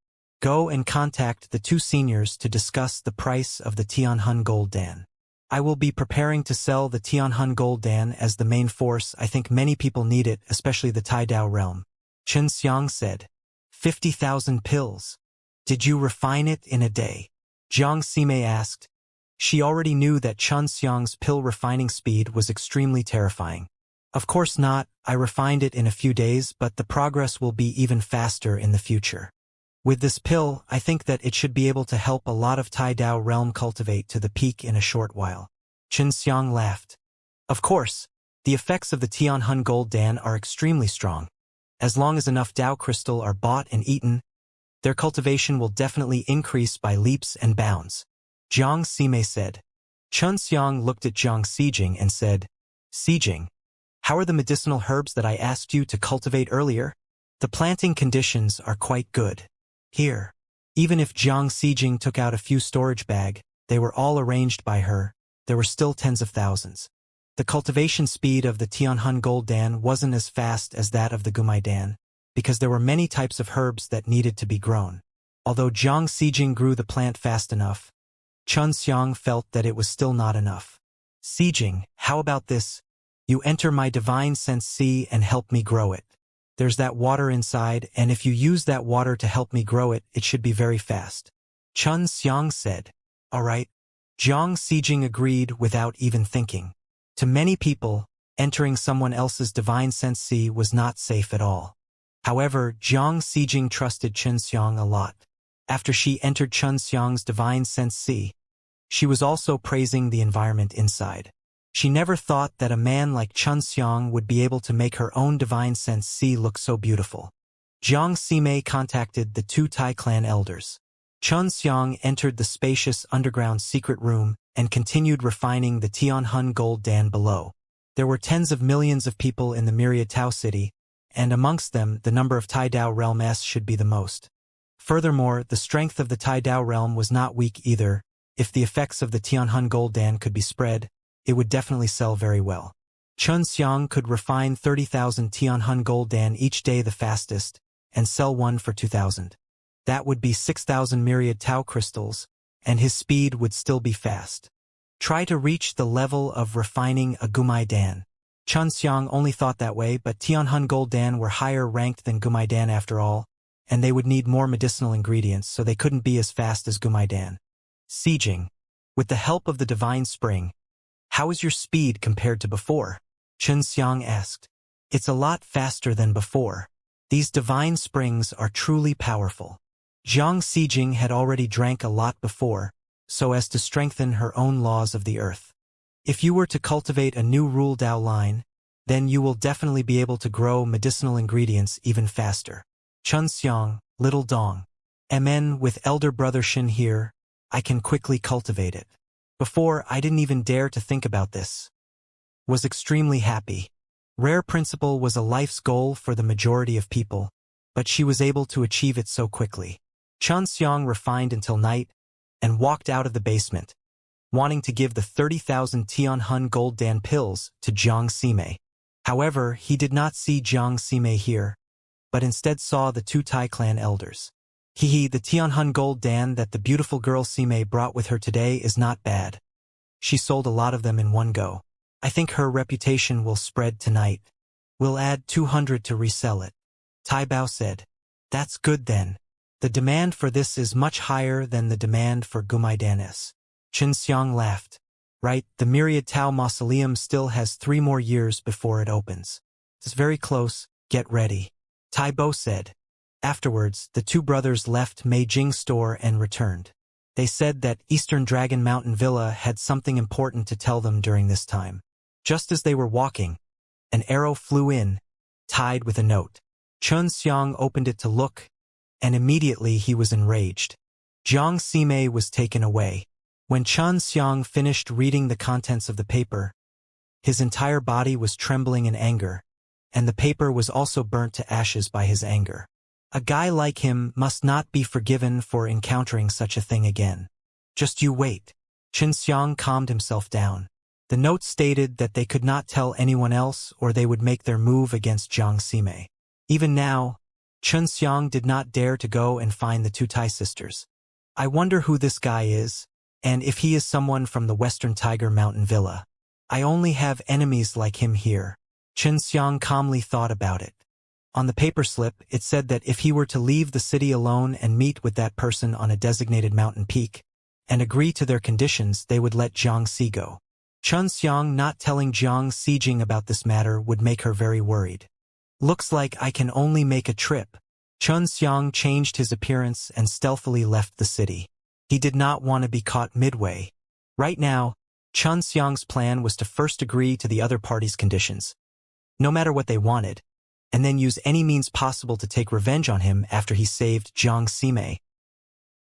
A: Go and contact the 2 seniors to discuss the price of the Tianhun Gold Dan. I will be preparing to sell the Tianhun Gold Dan as the main force. I think many people need it, especially the Tai Dao realm. Xianxia said. 50,000 pills. Did you refine it in a day? Xianxia asked. She already knew that Xianxia's pill refining speed was extremely terrifying. Of course not, I refined it in a few days, but the progress will be even faster in the future. With this pill, I think that it should be able to help a lot of Tai Dao realm cultivate to the peak in a short while. Xianxia laughed. Of course, the effects of the Tianhun Gold Dan are extremely strong. As long as enough Dao crystal are bought and eaten, their cultivation will definitely increase by leaps and bounds. Xianxia said. Xianxia looked at Jiang Xijing and said, Xijing, how are the medicinal herbs that I asked you to cultivate earlier? The planting conditions are quite good. Here. Even if Jiang Xijing took out a few storage bag, they were all arranged by her, there were still tens of thousands. The cultivation speed of the Tianhun Gold Dan wasn't as fast as that of the Gumai Dan, because there were many types of herbs that needed to be grown. Although Jiang Xijing grew the plant fast enough, Xianxia felt that it was still not enough. Xijing, how about this? You enter my divine sense sea and help me grow it. There's that water inside, and if you use that water to help me grow it, it should be very fast. Xianxia said. All right. Jiang Xijing agreed without even thinking. To many people, entering someone else's divine sense sea was not safe at all. However, Jiang Xijing trusted Xianxia a lot. After she entered Xianxia's divine sense sea, she was also praising the environment inside. She never thought that a man like Xianxia would be able to make her own divine sense sea look so beautiful. Xianxia contacted the 2 Tai clan elders. Xianxia entered the spacious underground secret room and continued refining the Tianhun Gold Dan below. There were tens of millions of people in the Myriad Tao city, and amongst them the number of Tai Dao realm S should be the most. Furthermore, the strength of the Tai Dao realm was not weak either. If the effects of the Tianhun Gold Dan could be spread, it would definitely sell very well. Xianxia could refine 30,000 Tianhun Gold Dan each day the fastest, and sell one for 2,000. That would be 6,000 myriad Tao crystals, and his speed would still be fast. Try to reach the level of refining a Gumai Dan. Xianxia only thought that way, but Tianhun Gold Dan were higher ranked than Gumai Dan after all, and they would need more medicinal ingredients, so they couldn't be as fast as Gumai Dan. Xijing, with the help of the Divine Spring, how is your speed compared to before? Xianxia asked. It's a lot faster than before. These divine springs are truly powerful. Jiang Xijing had already drank a lot before, so as to strengthen her own laws of the earth. If you were to cultivate a new rule Dao line, then you will definitely be able to grow medicinal ingredients even faster. Xianxia, little Dong. MN with elder brother Shin here, I can quickly cultivate it. Before, I didn't even dare to think about this. Was extremely happy. Rare principle was a life's goal for the majority of people, but she was able to achieve it so quickly. Xianxia refined until night, and walked out of the basement, wanting to give the 30,000 Tianhun Gold Dan pills to Jiang Xijing. However, he did not see Jiang Xijing here, but instead saw the 2 Tai clan elders. The Tianhun Gold Dan that the beautiful girl Xijing brought with her today is not bad. She sold a lot of them in one go. I think her reputation will spread tonight. We'll add 200 to resell it. Tai Bao said. That's good then. The demand for this is much higher than the demand for Gumai Danes. Xianxia laughed. Right, the Myriad Tao Mausoleum still has 3 more years before it opens. It's very close, get ready. Tai Bao said. Afterwards, the 2 brothers left Mei Jing's store and returned. They said that Eastern Dragon Mountain Villa had something important to tell them during this time. Just as they were walking, an arrow flew in, tied with a note. Xianxia opened it to look, and immediately he was enraged. Jiang Xijing was taken away. When Xianxia finished reading the contents of the paper, his entire body was trembling in anger, and the paper was also burnt to ashes by his anger. A guy like him must not be forgiven for encountering such a thing again. Just you wait. Xianxia calmed himself down. The note stated that they could not tell anyone else or they would make their move against Xianxia. Even now, Xianxia did not dare to go and find the two Tai sisters. I wonder who this guy is, and if he is someone from the Western Tiger Mountain Villa. I only have enemies like him here. Xianxia calmly thought about it. On the paper slip, it said that if he were to leave the city alone and meet with that person on a designated mountain peak, and agree to their conditions, they would let Xianxia go. Xianxia not telling Xianxia about this matter would make her very worried. Looks like I can only make a trip. Xianxia changed his appearance and stealthily left the city. He did not want to be caught midway. Right now, Xianxia's plan was to first agree to the other party's conditions, no matter what they wanted, and then use any means possible to take revenge on him after he saved Xianxia.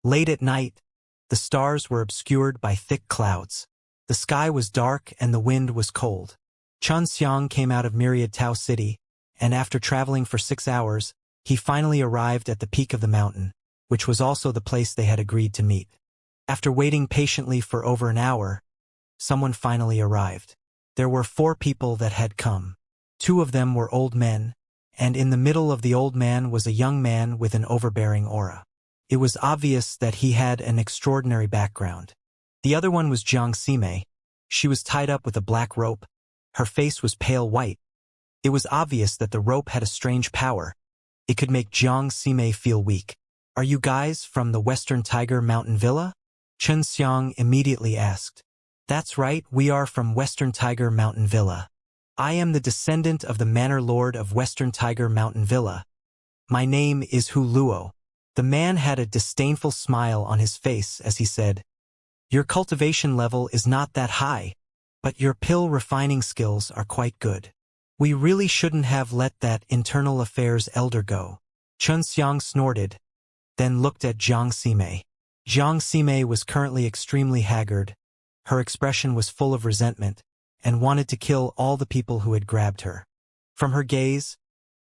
A: Late at night, the stars were obscured by thick clouds. The sky was dark and the wind was cold. Xianxia came out of Myriad Tao City, and after traveling for 6 hours, he finally arrived at the peak of the mountain, which was also the place they had agreed to meet. After waiting patiently for over an hour, someone finally arrived. There were 4 people that had come. 2 of them were old men, and in the middle of the old man was a young man with an overbearing aura. It was obvious that he had an extraordinary background. The other one was Xianxia. She was tied up with a black rope. Her face was pale white. It was obvious that the rope had a strange power. It could make Xianxia feel weak. Are you guys from the Western Tiger Mountain Villa? Xianxia immediately asked. That's right, we are from Western Tiger Mountain Villa. I am the descendant of the Manor Lord of Western Tiger Mountain Villa. My name is Hu Luo. The man had a disdainful smile on his face as he said, Your cultivation level is not that high, but your pill refining skills are quite good. We really shouldn't have let that internal affairs elder go. Xianxia snorted, then looked at Xianxia. Xianxia was currently extremely haggard. Her expression was full of resentment, and wanted to kill all the people who had grabbed her. From her gaze,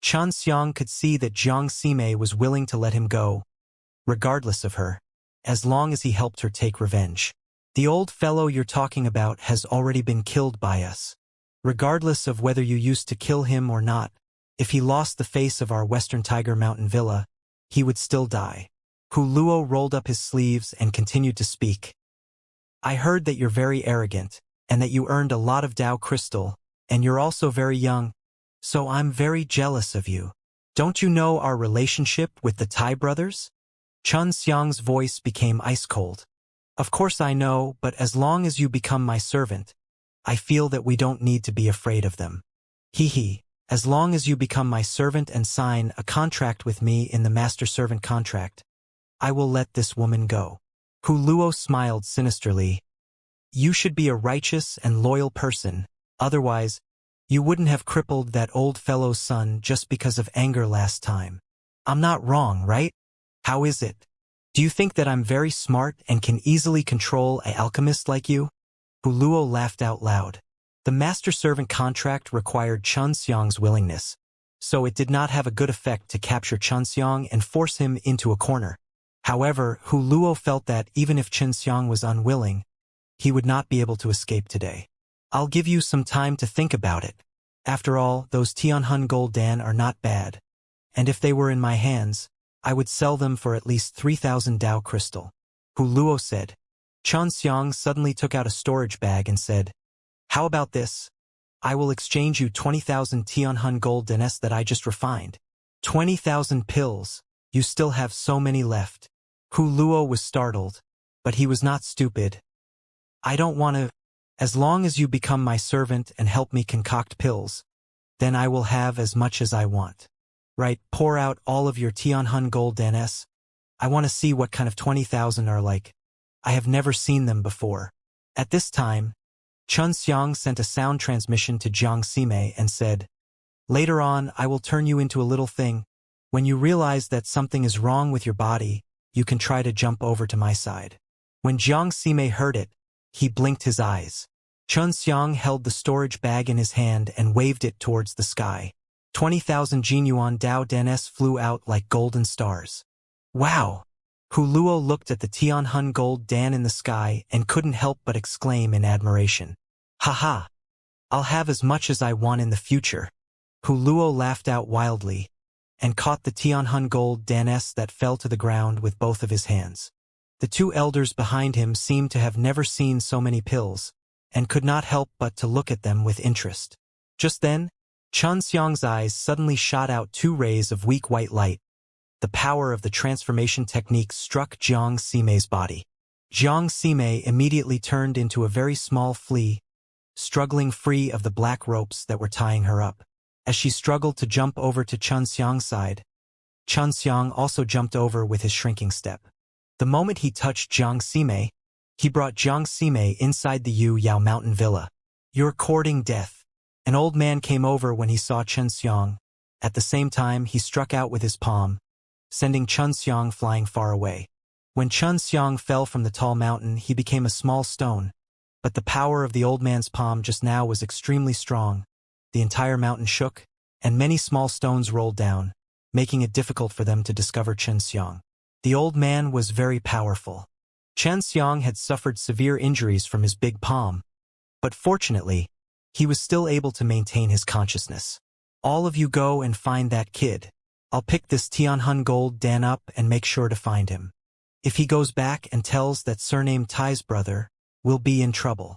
A: Xianxia could see that Xianxia was willing to let him go, regardless of her, as long as he helped her take revenge. The old fellow you're talking about has already been killed by us. Regardless of whether you used to kill him or not, if he lost the face of our Western Tiger Mountain Villa, he would still die. Hu Luo rolled up his sleeves and continued to speak. I heard that you're very arrogant, and that you earned a lot of Dao crystal, and you're also very young, so I'm very jealous of you. Don't you know our relationship with the Tai brothers? Xianxia's voice became ice cold. Of course I know, but as long as you become my servant, I feel that we don't need to be afraid of them. Hee, as long as you become my servant and sign a contract with me in the master-servant contract, I will let this woman go. Hu Luo smiled sinisterly. You should be a righteous and loyal person, otherwise, you wouldn't have crippled that old fellow's son just because of anger last time. I'm not wrong, right? How is it? Do you think that I'm very smart and can easily control an alchemist like you? Hu Luo laughed out loud. The master-servant contract required Xianxia's willingness, so it did not have a good effect to capture Xianxia and force him into a corner. However, Hu Luo felt that even if Xianxia was unwilling, he would not be able to escape today. I'll give you some time to think about it. After all, those Tianhun gold dan are not bad, and if they were in my hands, I would sell them for at least 3,000 Dao crystal. Hu Luo said. Xianxia suddenly took out a storage bag and said, How about this? I will exchange you 20,000 Tianhun gold danes that I just refined. 20,000 pills. You still have so many left. Hu Luo was startled, but he was not stupid. I don't want to. As long as you become my servant and help me concoct pills, then I will have as much as I want. Right, pour out all of your Tianhun gold danes. I want to see what kind of 20,000 are like. I have never seen them before. At this time, Xianxia sent a sound transmission to Xianxia and said, Later on, I will turn you into a little thing. When you realize that something is wrong with your body, you can try to jump over to my side. When Xianxia heard it, he blinked his eyes. Xianxia held the storage bag in his hand and waved it towards the sky. 20,000 Jinyuan Dao Danes flew out like golden stars. Wow! Hu Luo looked at the Tianhun gold Dan in the sky and couldn't help but exclaim in admiration. Haha! I'll have as much as I want in the future. Hu Luo laughed out wildly and caught the Tianhun gold Danes that fell to the ground with both of his hands. The two elders behind him seemed to have never seen so many pills and could not help but to look at them with interest. Just then, Xianxia's eyes suddenly shot out two rays of weak white light. The power of the transformation technique struck Jiang Simei's body. Jiang Simei immediately turned into a very small flea, struggling free of the black ropes that were tying her up. As she struggled to jump over to Xianxiang's side, Xianxiang also jumped over with his shrinking step. The moment he touched Jiang Simei, he brought Jiang Simei inside the Yu Yao mountain villa. You're courting death. An old man came over when he saw Xianxiang. At the same time, he struck out with his palm, sending Xianxiang flying far away. When Xianxiang fell from the tall mountain, he became a small stone. But the power of the old man's palm just now was extremely strong. The entire mountain shook, and many small stones rolled down, making it difficult for them to discover Xianxiang. The old man was very powerful. Xianxiang had suffered severe injuries from his big palm, but fortunately, he was still able to maintain his consciousness. All of you go and find that kid. I'll pick this Tianhun gold Dan up and make sure to find him. If he goes back and tells that surname Tai's brother, we'll be in trouble.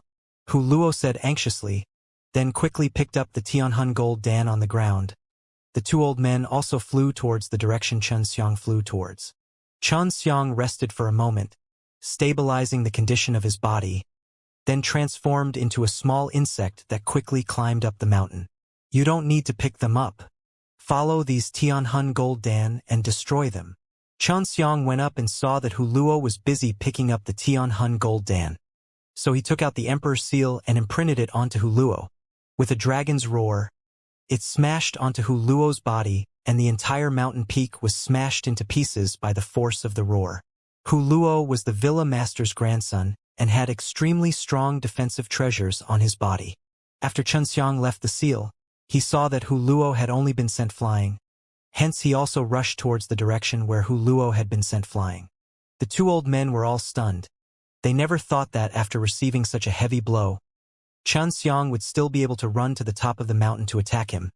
A: Hu Luo said anxiously, then quickly picked up the Tianhun gold Dan on the ground. The two old men also flew towards the direction Xianxiang flew towards. Xianxiang rested for a moment, stabilizing the condition of his body, then transformed into a small insect that quickly climbed up the mountain. You don't need to pick them up. Follow these Tianhun gold Dan and destroy them. Xianxiang went up and saw that Hu Luo was busy picking up the Tianhun gold Dan. So he took out the Emperor's seal and imprinted it onto Hu Luo. With a dragon's roar, it smashed onto Hu Luo's body, and the entire mountain peak was smashed into pieces by the force of the roar. Hu Luo was the Villa Master's grandson and had extremely strong defensive treasures on his body. After Xianxiang left the seal, he saw that Hu Luo had only been sent flying. Hence he also rushed towards the direction where Hu Luo had been sent flying. The two old men were all stunned. They never thought that after receiving such a heavy blow, Xianxiang would still be able to run to the top of the mountain to attack him.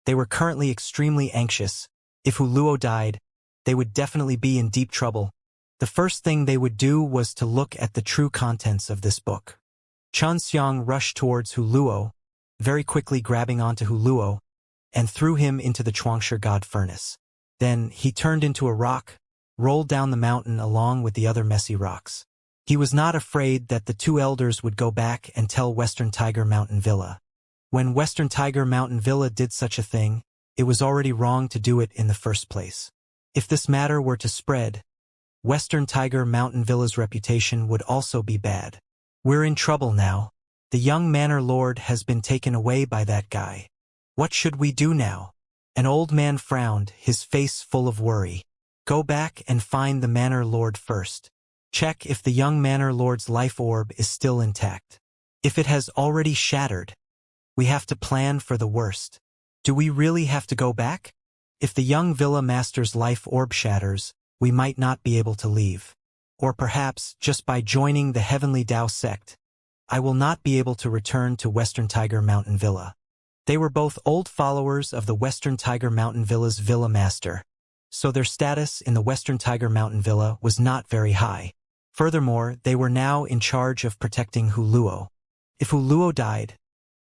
A: They were currently extremely anxious. If Hu Luo died, they would definitely be in deep trouble. The first thing they would do was to look at the true contents of this book. Xianxiang rushed towards Hu Luo, very quickly grabbing onto Hu Luo, and threw him into the Chuangshi God furnace. Then he turned into a rock, rolled down the mountain along with the other messy rocks. He was not afraid that the two elders would go back and tell Western Tiger Mountain Villa. When Western Tiger Mountain Villa did such a thing, it was already wrong to do it in the first place. If this matter were to spread, Western Tiger Mountain Villa's reputation would also be bad. We're in trouble now. The young manor lord has been taken away by that guy. What should we do now? An old man frowned, his face full of worry. Go back and find the manor lord first. Check if the young manor lord's life orb is still intact. If it has already shattered, we have to plan for the worst. Do we really have to go back? If the young villa master's life orb shatters, we might not be able to leave. Or perhaps, just by joining the Heavenly Dao sect, I will not be able to return to Western Tiger Mountain Villa. They were both old followers of the Western Tiger Mountain Villa's Villa Master, so their status in the Western Tiger Mountain Villa was not very high. Furthermore, they were now in charge of protecting Hu Luo. If Hu Luo died,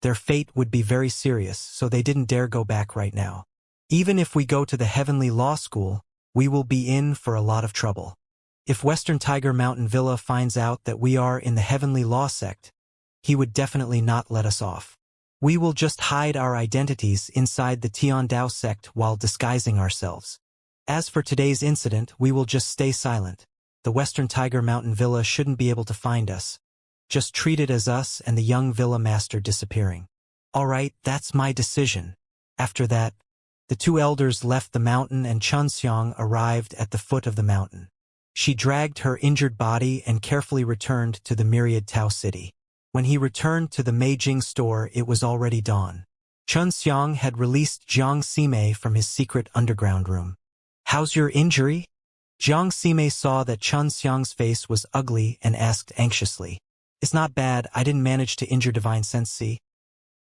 A: their fate would be very serious, so they didn't dare go back right now. Even if we go to the Heavenly Law School, we will be in for a lot of trouble. If Western Tiger Mountain Villa finds out that we are in the Heavenly Law sect, he would definitely not let us off. We will just hide our identities inside the Tian Dao sect while disguising ourselves. As for today's incident, we will just stay silent. The Western Tiger Mountain Villa shouldn't be able to find us. Just treat it as us and the young villa master disappearing. All right, that's my decision. After that, the two elders left the mountain and Xianxiang arrived at the foot of the mountain. She dragged her injured body and carefully returned to the Myriad Tao City. When he returned to the Meijing store, it was already dawn. Xianxia had released Jiang Sime from his secret underground room. "How's your injury?" Jiang Sime saw that Xianxia's face was ugly and asked anxiously. "It's not bad, I didn't manage to injure Divine Sensei.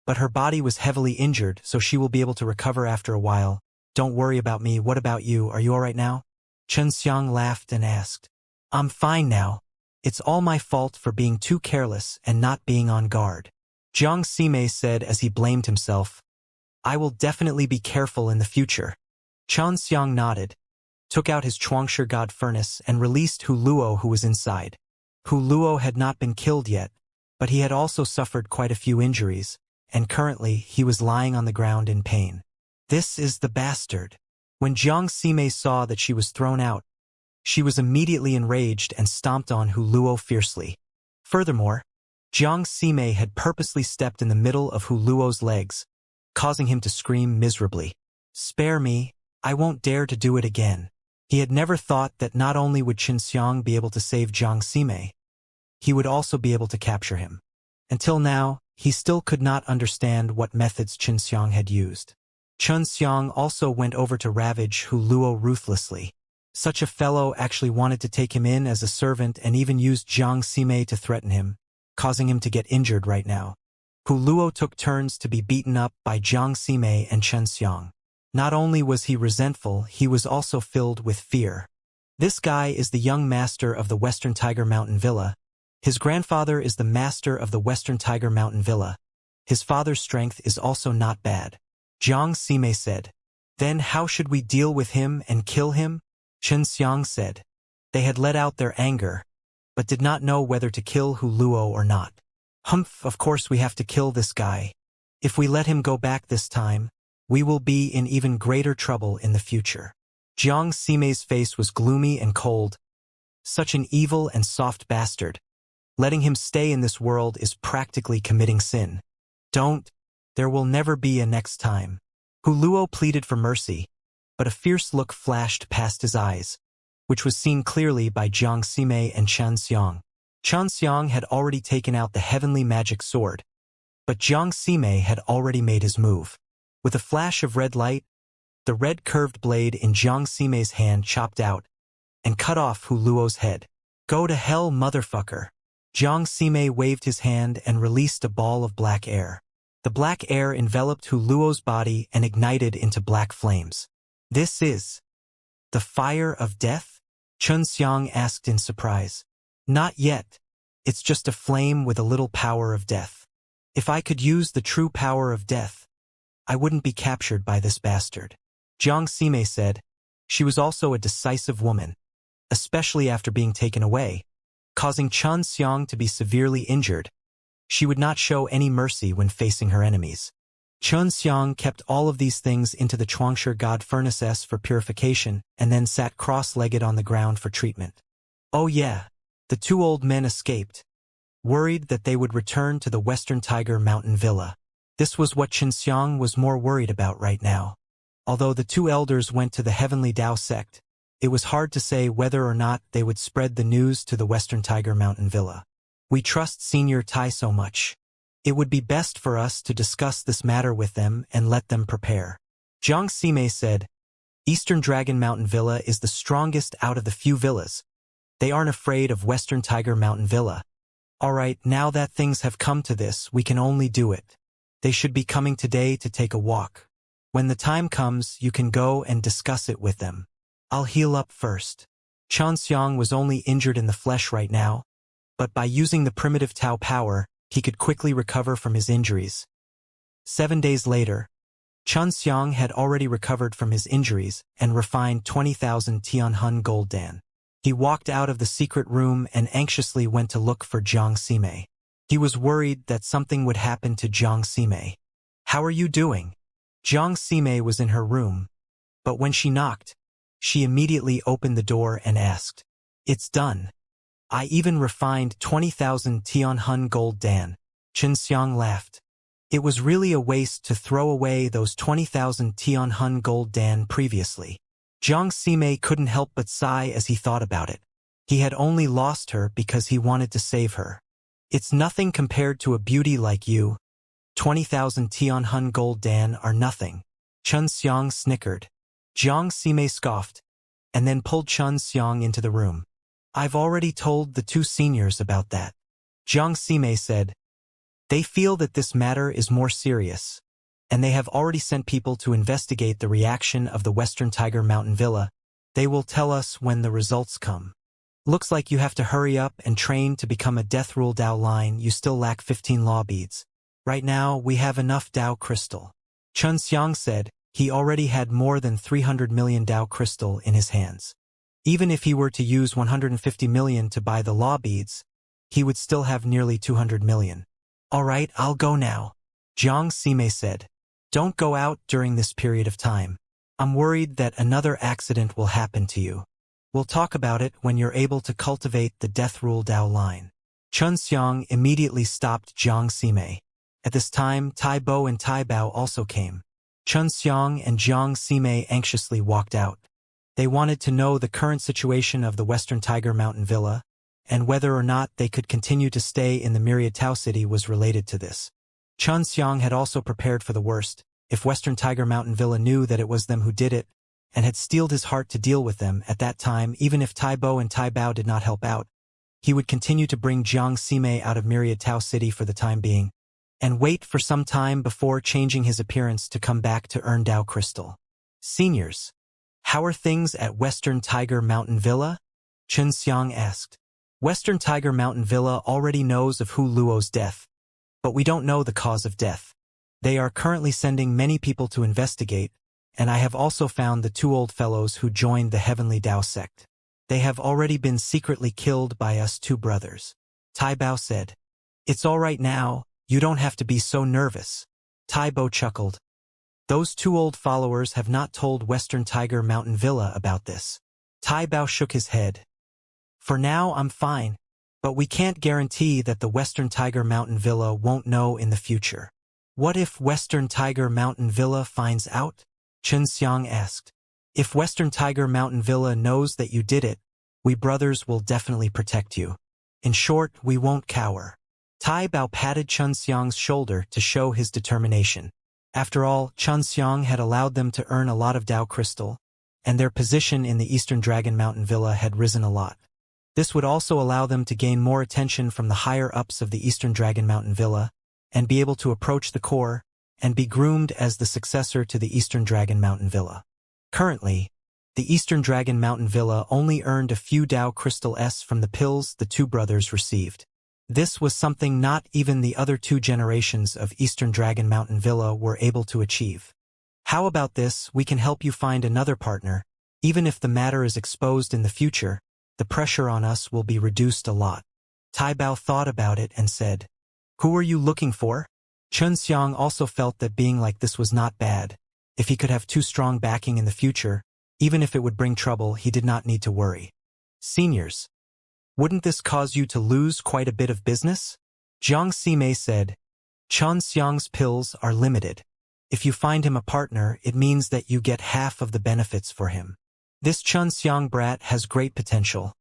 A: But her body was heavily injured, so she will be able to recover after a while. Don't worry about me, what about you, are you alright now?" Xianxia laughed and asked. "I'm fine now. It's all my fault for being too careless and not being on guard." Jiang Sime said as he blamed himself. "I will definitely be careful in the future." Xianxia nodded, took out his Chuangshi God furnace and released Hu Luo who was inside. Hu Luo had not been killed yet, but he had also suffered quite a few injuries, and currently he was lying on the ground in pain. "This is the bastard." When Jiang Sime saw that she was thrown out, she was immediately enraged and stomped on Hu Luo fiercely. Furthermore, Jiang Sime had purposely stepped in the middle of Hu Luo's legs, causing him to scream miserably. "Spare me, I won't dare to do it again." He had never thought that not only would Xianxia be able to save Jiang Sime, he would also be able to capture him. Until now, he still could not understand what methods Xianxia had used. Xianxia also went over to ravage Hu Luo ruthlessly. Such a fellow actually wanted to take him in as a servant and even used Jiang Sime to threaten him, causing him to get injured right now. Hu Luo took turns to be beaten up by Jiang Sime and Xianxia. Not only was he resentful, he was also filled with fear. This guy is the young master of the Western Tiger Mountain Villa. His grandfather is the master of the Western Tiger Mountain Villa. His father's strength is also not bad. Jiang Sime said. "Then how should we deal with him and kill him?" Xianxia said. They had let out their anger, but did not know whether to kill Hu Luo or not. "Humph, of course we have to kill this guy. If we let him go back this time, we will be in even greater trouble in the future." Jiang Sime's face was gloomy and cold. Such an evil and soft bastard. Letting him stay in this world is practically committing sin. "Don't. There will never be a next time." Hu Luo pleaded for mercy, but a fierce look flashed past his eyes, which was seen clearly by Jiang Sime and Xianxia. Xianxia had already taken out the heavenly magic sword, but Jiang Sime had already made his move. With a flash of red light, the red curved blade in Jiang Sime's hand chopped out and cut off Hu Luo's head. "Go to hell, motherfucker." Jiang Sime waved his hand and released a ball of black air. The black air enveloped Hu Luo's body and ignited into black flames. "This is the fire of death?" Xianxia asked in surprise. "Not yet. It's just a flame with a little power of death. If I could use the true power of death, I wouldn't be captured by this bastard." Jiang Sime said. She was also a decisive woman, especially after being taken away, causing Xianxia to be severely injured. She would not show any mercy when facing her enemies. Xianxia kept all of these things into the Chuangshi God furnace for purification and then sat cross-legged on the ground for treatment. Oh yeah, the two old men escaped, worried that they would return to the Western Tiger Mountain Villa. This was what Xianxia was more worried about right now. Although the two elders went to the Heavenly Tao sect, it was hard to say whether or not they would spread the news to the Western Tiger Mountain Villa. "We trust Senior Tai so much. It would be best for us to discuss this matter with them and let them prepare." Jiang Sime said. "Eastern Dragon Mountain Villa is the strongest out of the few villas. They aren't afraid of Western Tiger Mountain Villa. Alright, now that things have come to this, we can only do it. They should be coming today to take a walk. When the time comes, you can go and discuss it with them. I'll heal up first." Xianxia was only injured in the flesh right now, but by using the primitive Tao power, he could quickly recover from his injuries. 7 days later, Xianxia had already recovered from his injuries and refined 20,000 Tianhun gold dan. He walked out of the secret room and anxiously went to look for Jiang Sime. He was worried that something would happen to Jiang Sime. "How are you doing?" Jiang Sime was in her room, but when she knocked, she immediately opened the door and asked, "It's done. I even refined 20,000 Tianhun gold dan." Xianxia laughed. It was really a waste to throw away those 20,000 Tianhun gold dan previously. Jiang Sime couldn't help but sigh as he thought about it. He had only lost her because he wanted to save her. "It's nothing compared to a beauty like you. 20,000 Tianhun gold dan are nothing. Xianxia snickered. Jiang Sime scoffed, and then pulled Xianxia into the room. I've already told the two seniors about that. Jiang Sime said. They feel that this matter is more serious, and they have already sent people to investigate the reaction of the Western Tiger Mountain Villa. They will tell us when the results come. Looks like you have to hurry up and train to become a Death Rule Dao line. You still lack 15 law beads. Right now, we have enough Dao crystal. Chun Xiang said he already had more than 300 million Dao crystal in his hands. Even if he were to use 150 million to buy the law beads, he would still have nearly 200 million. All right, I'll go now, Jiang Sime said. Don't go out during this period of time. I'm worried that another accident will happen to you. We'll talk about it when you're able to cultivate the Death Rule Dao line. Chun Xiang immediately stopped Jiang Sime. At this time, Tai Bo and Tai Bao also came. Chun Xiang and Jiang Sime anxiously walked out. They wanted to know the current situation of the Western Tiger Mountain Villa, and whether or not they could continue to stay in the Myriad Tao City was related to this. Chun Xiang had also prepared for the worst. If Western Tiger Mountain Villa knew that it was them who did it, and had steeled his heart to deal with them at that time, even if Tai Bo and Tai Bao did not help out, he would continue to bring Jiang Sime out of Myriad Tao City for the time being, and wait for some time before changing his appearance to come back to earn Dao Crystal. Seniors, how are things at Western Tiger Mountain Villa? Chun Xiang asked. Western Tiger Mountain Villa already knows of Hu Luo's death, but we don't know the cause of death. They are currently sending many people to investigate, and I have also found the two old fellows who joined the Heavenly Dao sect. They have already been secretly killed by us two brothers. Tai Bao said. It's all right now, you don't have to be so nervous. Tai Bo chuckled. Those two old followers have not told Western Tiger Mountain Villa about this. Tai Bao shook his head. For now I'm fine, but we can't guarantee that the Western Tiger Mountain Villa won't know in the future. What if Western Tiger Mountain Villa finds out? Chun Xiang asked. If Western Tiger Mountain Villa knows that you did it, we brothers will definitely protect you. In short, we won't cower. Tai Bao patted Chun Xiang's shoulder to show his determination. After all, Chun Xiang had allowed them to earn a lot of Dao Crystal, and their position in the Eastern Dragon Mountain Villa had risen a lot. This would also allow them to gain more attention from the higher-ups of the Eastern Dragon Mountain Villa, and be able to approach the core, and be groomed as the successor to the Eastern Dragon Mountain Villa. Currently, the Eastern Dragon Mountain Villa only earned a few Dao Crystal S from the pills the two brothers received. This was something not even the other two generations of Eastern Dragon Mountain Villa were able to achieve. How about this? We can help you find another partner. Even if the matter is exposed in the future, the pressure on us will be reduced a lot. Tai Bao thought about it and said, Who are you looking for? Chun Xiang also felt that being like this was not bad. If he could have too strong backing in the future, even if it would bring trouble, he did not need to worry. Seniors, wouldn't this cause you to lose quite a bit of business? Jiang Sime said, Chun Xiang's pills are limited. If you find him a partner, it means that you get half of the benefits for him. This Chun Xiang brat has great potential,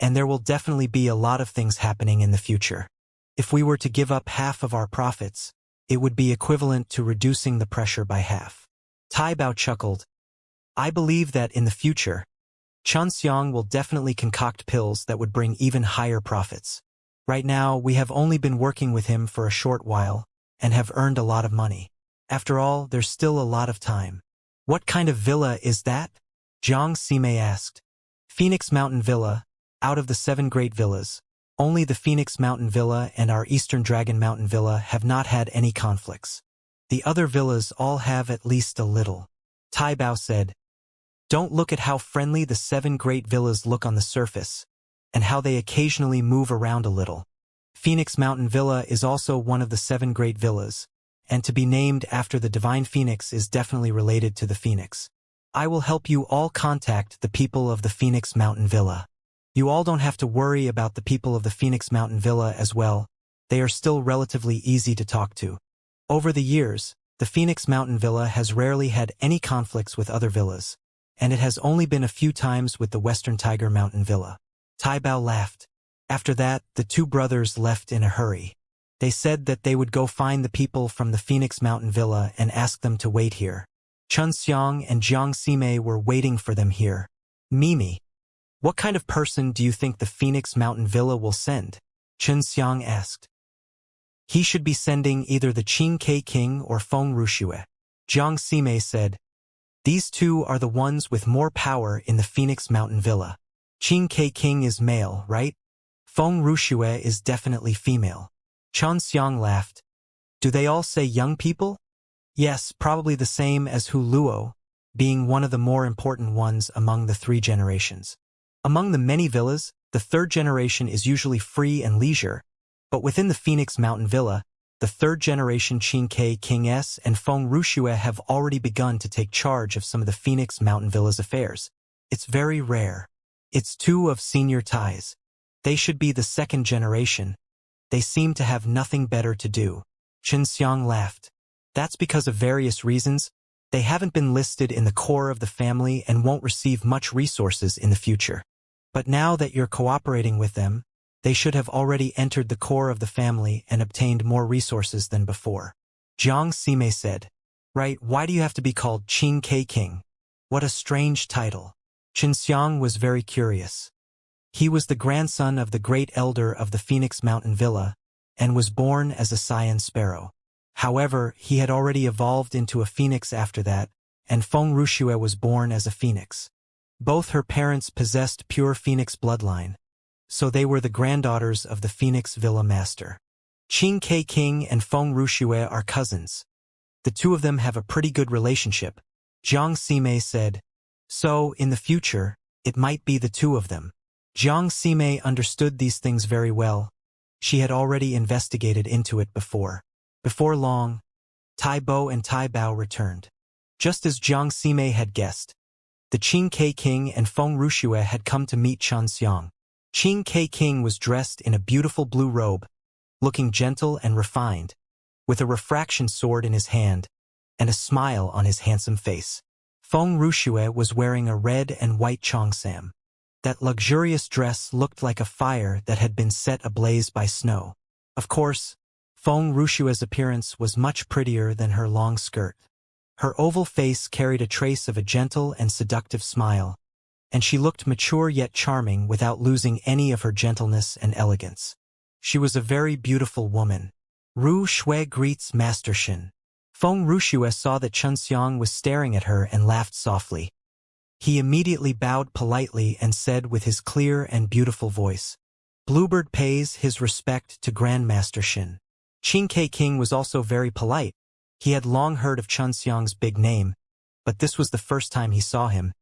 A: and there will definitely be a lot of things happening in the future. If we were to give up half of our profits, it would be equivalent to reducing the pressure by half. Tai Bao chuckled. I believe that in the future, Chun Xiang will definitely concoct pills that would bring even higher profits. Right now, we have only been working with him for a short while, and have earned a lot of money. After all, there's still a lot of time. What kind of villa is that? Jiang Sime asked. Phoenix Mountain Villa. Out of the 7 great villas, only the Phoenix Mountain Villa and our Eastern Dragon Mountain Villa have not had any conflicts. The other villas all have at least a little. Tai Bao said, Don't look at how friendly the 7 great villas look on the surface, and how they occasionally move around a little. Phoenix Mountain Villa is also one of the 7 great villas, and to be named after the Divine Phoenix is definitely related to the Phoenix. I will help you all contact the people of the Phoenix Mountain Villa. You all don't have to worry about the people of the Phoenix Mountain Villa as well. They are still relatively easy to talk to. Over the years, the Phoenix Mountain Villa has rarely had any conflicts with other villas, and it has only been a few times with the Western Tiger Mountain Villa. Tai Bao laughed. After that, the two brothers left in a hurry. They said that they would go find the people from the Phoenix Mountain Villa and ask them to wait here. Xianxia and Jiang Sime were waiting for them here. Mimi, what kind of person do you think the Phoenix Mountain Villa will send? Xianxia asked. He should be sending either the Qing Ke King or Feng Ruxue. Jiang Sime said. These two are the ones with more power in the Phoenix Mountain Villa. Qing Ke King is male, right? Feng Ruxue is definitely female. Xianxia laughed. Do they all say young people? Yes, probably the same as Hu Luo, being one of the more important ones among the 3 generations. Among the many villas, the 3rd generation is usually free and leisure, but within the Phoenix Mountain Villa, the 3rd generation Qing Ke King S and Feng Ruxue have already begun to take charge of some of the Phoenix Mountain Villa's affairs. It's very rare. It's 2 of senior ties. They should be the 2nd generation. They seem to have nothing better to do. Xianxia laughed. That's because of various reasons. They haven't been listed in the core of the family and won't receive much resources in the future. But now that you're cooperating with them, they should have already entered the core of the family and obtained more resources than before. Jiang Sime said. Right, why do you have to be called Qing Ke King? What a strange title. Xianxia was very curious. He was the grandson of the great elder of the Phoenix Mountain Villa, and was born as a cyan sparrow. However, he had already evolved into a phoenix after that, and Feng Ruxue was born as a phoenix. Both her parents possessed pure phoenix bloodline, so they were the granddaughters of the Phoenix Villa Master. Qing Ke King and Feng Ruxue are cousins. The 2 of them have a pretty good relationship. Jiang Sime said. So, in the future, it might be the 2 of them. Jiang Sime understood these things very well. She had already investigated into it before. Before long, Tai Bo and Tai Bao returned. Just as Jiang Sime had guessed, the Qing Ke King and Feng Ruxue had come to meet Xianxia. Qing Ke King was dressed in a beautiful blue robe, looking gentle and refined, with a refraction sword in his hand, and a smile on his handsome face. Feng Ruxue was wearing a red and white cheongsam. That luxurious dress looked like a fire that had been set ablaze by snow. Of course, Feng Ruxue's appearance was much prettier than her long skirt. Her oval face carried a trace of a gentle and seductive smile, and she looked mature yet charming without losing any of her gentleness and elegance. She was a very beautiful woman. Ru Shui greets Master Shen. Feng Ruxue saw that Xianxia was staring at her and laughed softly. He immediately bowed politely and said with his clear and beautiful voice, Bluebird pays his respect to Grandmaster Shen. Qing Ke King was also very polite. He had long heard of Xianxia's big name, but this was the first time he saw him.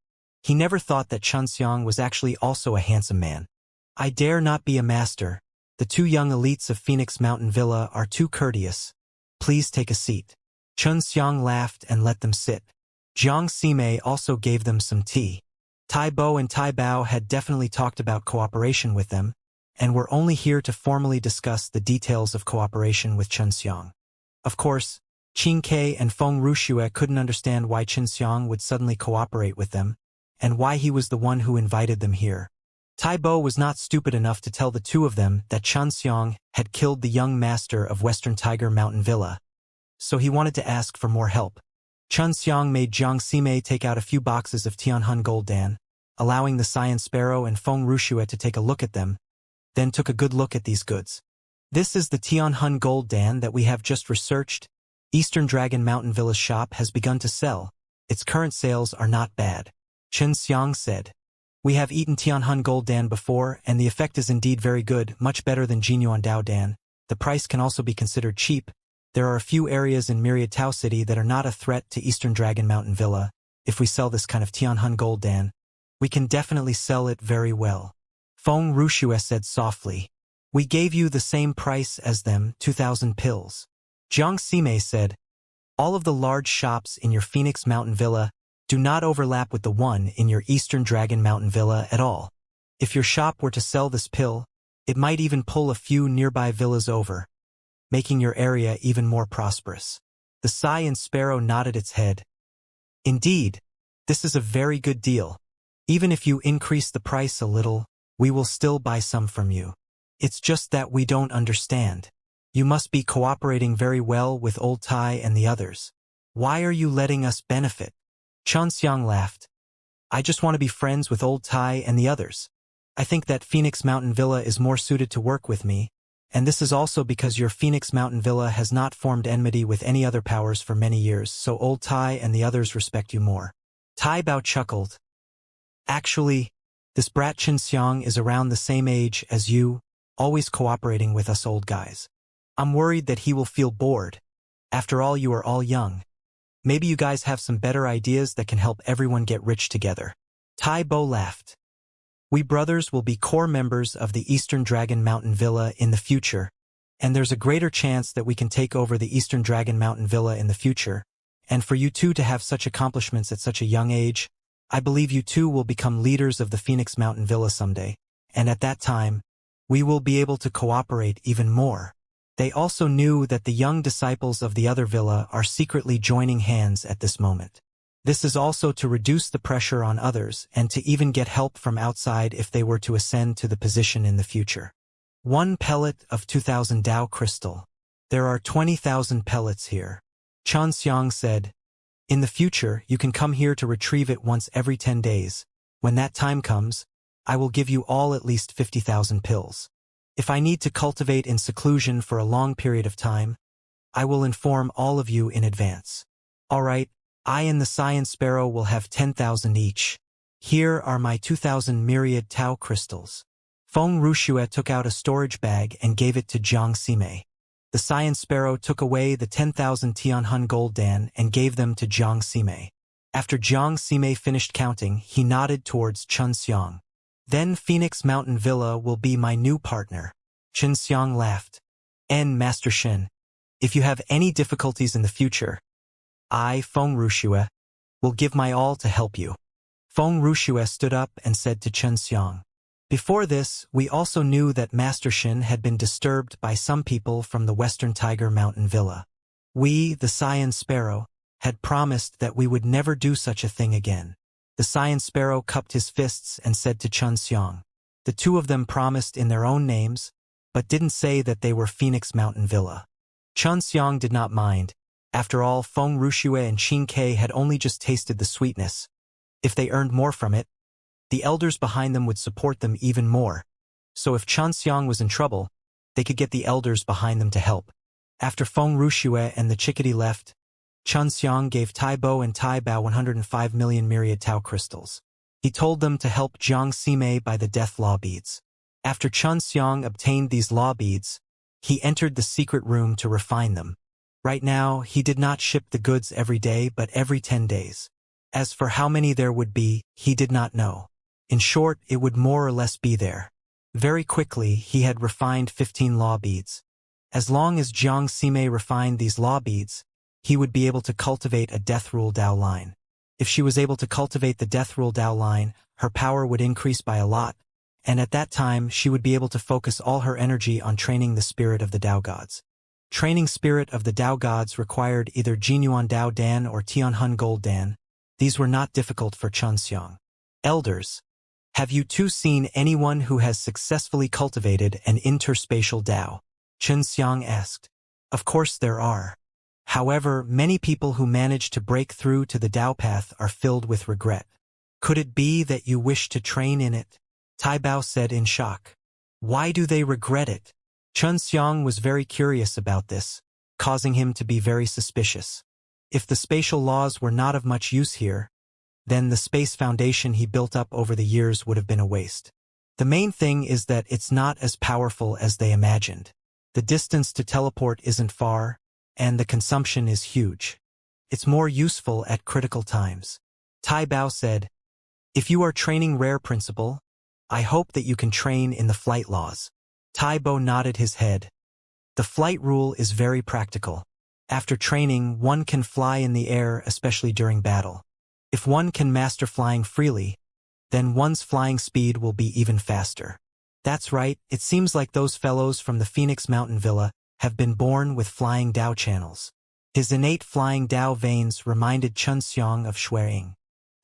A: He never thought that Xianxia was actually also a handsome man. I dare not be a master. The 2 young elites of Phoenix Mountain Villa are too courteous. Please take a seat. Xianxia laughed and let them sit. Jiang Sime also gave them some tea. Tai Bo and Tai Bao had definitely talked about cooperation with them, and were only here to formally discuss the details of cooperation with Xianxia. Of course, Qing Ke and Feng Ruxue couldn't understand why Xianxia would suddenly cooperate with them, and why he was the one who invited them here. Tai Bo was not stupid enough to tell the 2 of them that Xianxia had killed the young master of Western Tiger Mountain Villa, so he wanted to ask for more help. Xianxia made Jiang Sime take out a few boxes of Tianhun Gold Dan, allowing the Cyan Sparrow and Feng Ruxue to take a look at them, then took a good look at these goods. This is the Tianhun Gold Dan that we have just researched. Eastern Dragon Mountain Villa's shop has begun to sell. Its current sales are not bad. Xianxia said. We have eaten Tianhun Gold Dan before, and the effect is indeed very good, much better than Jinyuan Dao Dan. The price can also be considered cheap. There are a few areas in Myriad Tao City that are not a threat to Eastern Dragon Mountain Villa. If we sell this kind of Tianhun Gold Dan, we can definitely sell it very well. Feng Ruxue said softly. We gave you the same price as them, 2,000 pills. Jiang Sime said, all of the large shops in your Phoenix Mountain Villa do not overlap with the one in your Eastern Dragon Mountain Villa at all. If your shop were to sell this pill, it might even pull a few nearby villas over, making your area even more prosperous. The Cyan Sparrow nodded its head. Indeed, this is a very good deal. Even if you increase the price a little, we will still buy some from you. It's just that we don't understand. You must be cooperating very well with old Tai and the others. Why are you letting us benefit? Xianxia laughed. I just want to be friends with old Tai and the others. I think that Phoenix Mountain Villa is more suited to work with me, and this is also because your Phoenix Mountain Villa has not formed enmity with any other powers for many years, so old Tai and the others respect you more. Tai Bao chuckled. Actually, this brat Xianxia is around the same age as you, always cooperating with us old guys. I'm worried that he will feel bored. After all, you are all young. Maybe you guys have some better ideas that can help everyone get rich together. Tai Bo laughed. We brothers will be core members of the Eastern Dragon Mountain Villa in the future, and there's a greater chance that we can take over the Eastern Dragon Mountain Villa in the future, and for you two to have such accomplishments at such a young age, I believe you two will become leaders of the Phoenix Mountain Villa someday, and at that time, we will be able to cooperate even more. They also knew that the young disciples of the other villa are secretly joining hands at this moment. This is also to reduce the pressure on others and to even get help from outside if they were to ascend to the position in the future. 1 pellet of 2,000 Dao crystal. There are 20,000 pellets here. Xianxia said, in the future, you can come here to retrieve it once every 10 days. When that time comes, I will give you all at least 50,000 pills. If I need to cultivate in seclusion for a long period of time, I will inform all of you in advance. All right, I and the Science Sparrow will have 10,000 each. Here are my 2,000 myriad Tao crystals. Feng Wuxia took out a storage bag and gave it to Jiang Xime. The Science Sparrow took away the 10,000 Tianhun gold dan and gave them to Jiang Xime. After Jiang Xime finished counting, he nodded towards Xianxia. Then Phoenix Mountain Villa will be my new partner. Xianxia laughed. Master Shen, if you have any difficulties in the future, I, Feng Wuxia, will give my all to help you. Feng Wuxia stood up and said to Xianxia. Before this, we also knew that Master Shen had been disturbed by some people from the Western Tiger Mountain Villa. We, the Science Sparrow, had promised that we would never do such a thing again. The Science Sparrow cupped his fists and said to Xianxia. The two of them promised in their own names, but didn't say that they were Phoenix Mountain Villa. Xianxia did not mind. After all, Feng Wuxia and Qin Ke had only just tasted the sweetness. If they earned more from it, the elders behind them would support them even more. So if Xianxia was in trouble, they could get the elders behind them to help. After Feng Wuxia and the chickadee left, Xianxia gave Tai Bo and Tai Bao 105 million myriad Tao crystals. He told them to help Jiang Xime buy the death law beads. After Xianxia obtained these law beads, he entered the secret room to refine them. Right now, he did not ship the goods every day but every 10 days. As for how many there would be, he did not know. In short, it would more or less be there. Very quickly, he had refined 15 law beads. As long as Jiang Xime refined these law beads, he would be able to cultivate a Death Rule Dao line. If she was able to cultivate the Death Rule Dao line, her power would increase by a lot, and at that time she would be able to focus all her energy on training the spirit of the Dao gods. Training spirit of the Dao gods required either Jinyuan Dao Dan or Tianhun Gold Dan. These were not difficult for Xianxia. Elders, have you two seen anyone who has successfully cultivated an interspatial Dao? Xianxia asked. Of course there are. However, many people who manage to break through to the Dao path are filled with regret. Could it be that you wish to train in it? Tai Bao said in shock. Why do they regret it? Xianxia was very curious about this, causing him to be very suspicious. If the spatial laws were not of much use here, then the space foundation he built up over the years would have been a waste. The main thing is that it's not as powerful as they imagined. The distance to teleport isn't far, and the consumption is huge. It's more useful at critical times. Tai Bao said, if you are training rare principle, I hope that you can train in the flight laws. Tai Bo nodded his head. The flight rule is very practical. After training, one can fly in the air, especially during battle. If one can master flying freely, then one's flying speed will be even faster. That's right, it seems like those fellows from the Phoenix Mountain Villa have been born with flying Dao channels. His innate flying Dao veins reminded Xianxia of Xueying.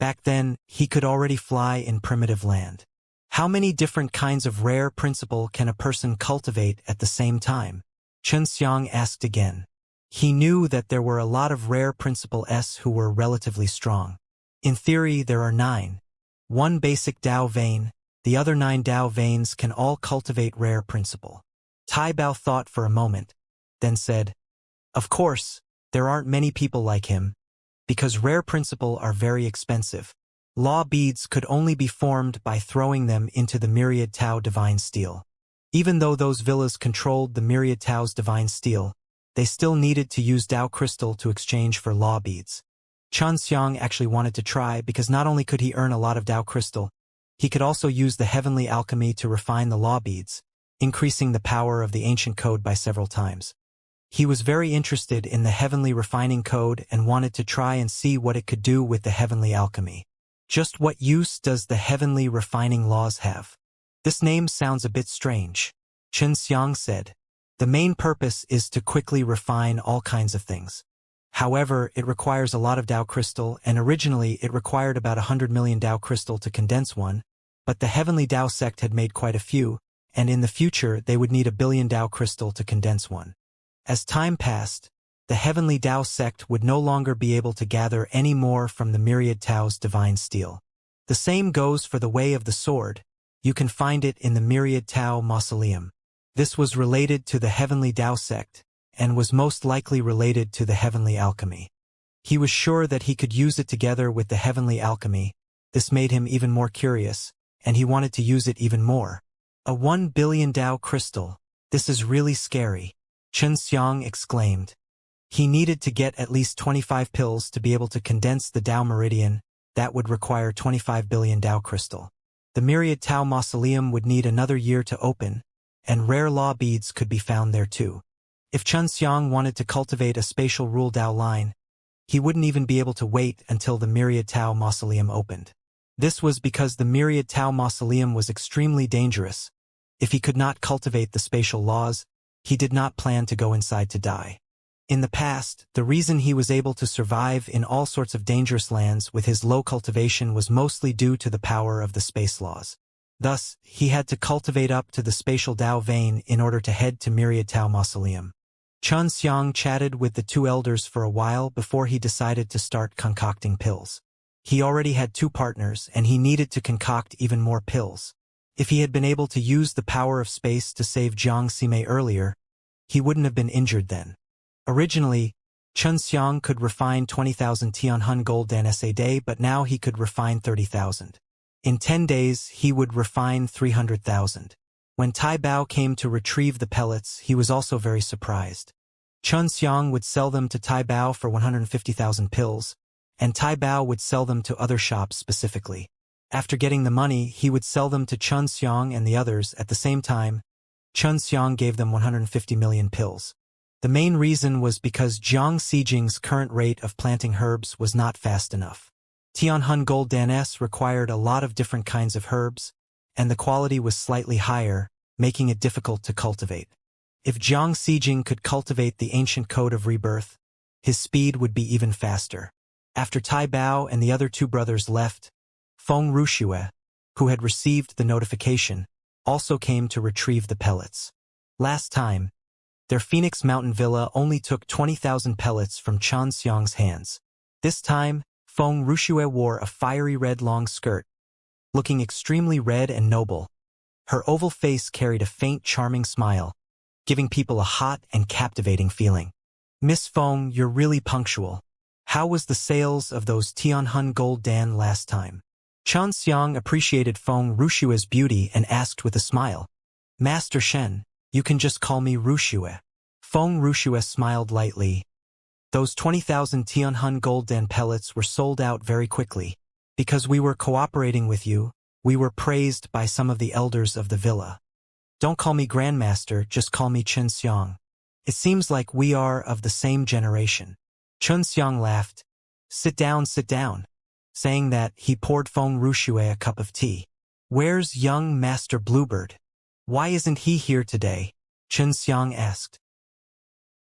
A: Back then, he could already fly in primitive land. How many different kinds of rare principle can a person cultivate at the same time? Xianxia asked again. He knew that there were a lot of rare principle S who were relatively strong. In theory, there are 9. One basic Dao vein, the other 9 Dao veins can all cultivate rare principle. Tai Bao thought for a moment, then said, "Of course, there aren't many people like him, because rare principle are very expensive. Law beads could only be formed by throwing them into the myriad Tao divine steel. Even though those villas controlled the myriad Tao's divine steel, they still needed to use Dao crystal to exchange for law beads." Xianxia actually wanted to try because not only could he earn a lot of Dao crystal, he could also use the heavenly alchemy to refine the law beads, increasing the power of the ancient code by several times. He was very interested in the heavenly refining code and wanted to try and see what it could do with the heavenly alchemy. Just what use does the heavenly refining laws have? This name sounds a bit strange. Xianxia said. The main purpose is to quickly refine all kinds of things. However, it requires a lot of Dao crystal, and originally it required about 100 million Dao crystal to condense one, but the heavenly Dao sect had made quite a few, and in the future they would need 1 billion Dao crystal to condense one. As time passed, the heavenly Dao sect would no longer be able to gather any more from the myriad Tao's divine steel. The same goes for the way of the sword. You can find it in the myriad Tao mausoleum. This was related to the heavenly Dao sect, and was most likely related to the heavenly alchemy. He was sure that he could use it together with the heavenly alchemy. This made him even more curious, and he wanted to use it even more. A 1 billion Dao crystal. This is really scary, Xianxia exclaimed. He needed to get at least 25 pills to be able to condense the Dao meridian. That would require 25 billion Dao crystal. The myriad Tao mausoleum would need another year to open, and rare law beads could be found there too. If Xianxia wanted to cultivate a spatial rule Dao line, he wouldn't even be able to wait until the myriad Tao mausoleum opened. This was because the myriad Tao mausoleum was extremely dangerous. If he could not cultivate the spatial laws, he did not plan to go inside to die. In the past, the reason he was able to survive in all sorts of dangerous lands with his low cultivation was mostly due to the power of the space laws. Thus, he had to cultivate up to the spatial Dao vein in order to head to myriad Tao mausoleum. Xianxia chatted with the 2 elders for a while before he decided to start concocting pills. He already had 2 partners, and he needed to concoct even more pills. If he had been able to use the power of space to save Xianxia earlier, he wouldn't have been injured then. Originally, Xianxia could refine 20,000 Tianhun gold dans a day, but now he could refine 30,000. In 10 days, he would refine 300,000. When Tai Bao came to retrieve the pellets, he was also very surprised. Xianxia would sell them to Tai Bao for 150,000 pills, and Tai Bao would sell them to other shops specifically. After getting the money, he would sell them to Xianxia and the others at the same time. Xianxia gave them 150 million pills. The main reason was because Jiang Xijing's current rate of planting herbs was not fast enough. Tianhun Gold Danes required a lot of different kinds of herbs, and the quality was slightly higher, making it difficult to cultivate. If Jiang Xijing could cultivate the ancient code of rebirth, his speed would be even faster. After Tai Bao and the other 2 brothers left, Feng Ruxue, who had received the notification, also came to retrieve the pellets. Last time, their Phoenix Mountain villa only took 20,000 pellets from Xianxia's hands. This time, Feng Ruxue wore a fiery red long skirt, looking extremely red and noble. Her oval face carried a faint, charming smile, giving people a hot and captivating feeling. "Miss Feng, you're really punctual. How was the sales of those Tianhun Gold Dan last time?" Xianxia appreciated Feng Rushue's beauty and asked with a smile. "Master Shen, you can just call me Ruxue." Feng Ruxue smiled lightly. "Those 20,000 Tianhun Gold Dan pellets were sold out very quickly. Because we were cooperating with you, we were praised by some of the elders of the villa. Don't call me Grandmaster, just call me Xianxia. It seems like we are of the same generation." Xianxia laughed. Sit down, saying that, he poured Feng Ruxue a cup of tea. "Where's young Master Bluebird? Why isn't he here today?" Xianxia asked.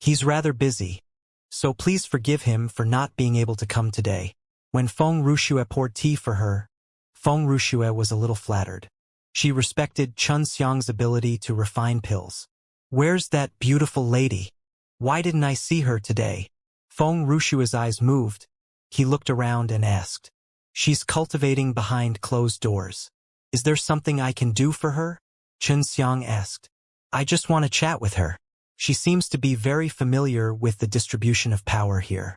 A: "He's rather busy, so please forgive him for not being able to come today." When Feng Ruxue poured tea for her, Feng Ruxue was a little flattered. She respected Xianxia's ability to refine pills. Where's that beautiful lady? Why didn't I see her today? Feng Rushua's eyes moved. He looked around and asked. She's cultivating behind closed doors. Is there something I can do for her? Xianxia asked. I just want to chat with her. She seems to be very familiar with the distribution of power here.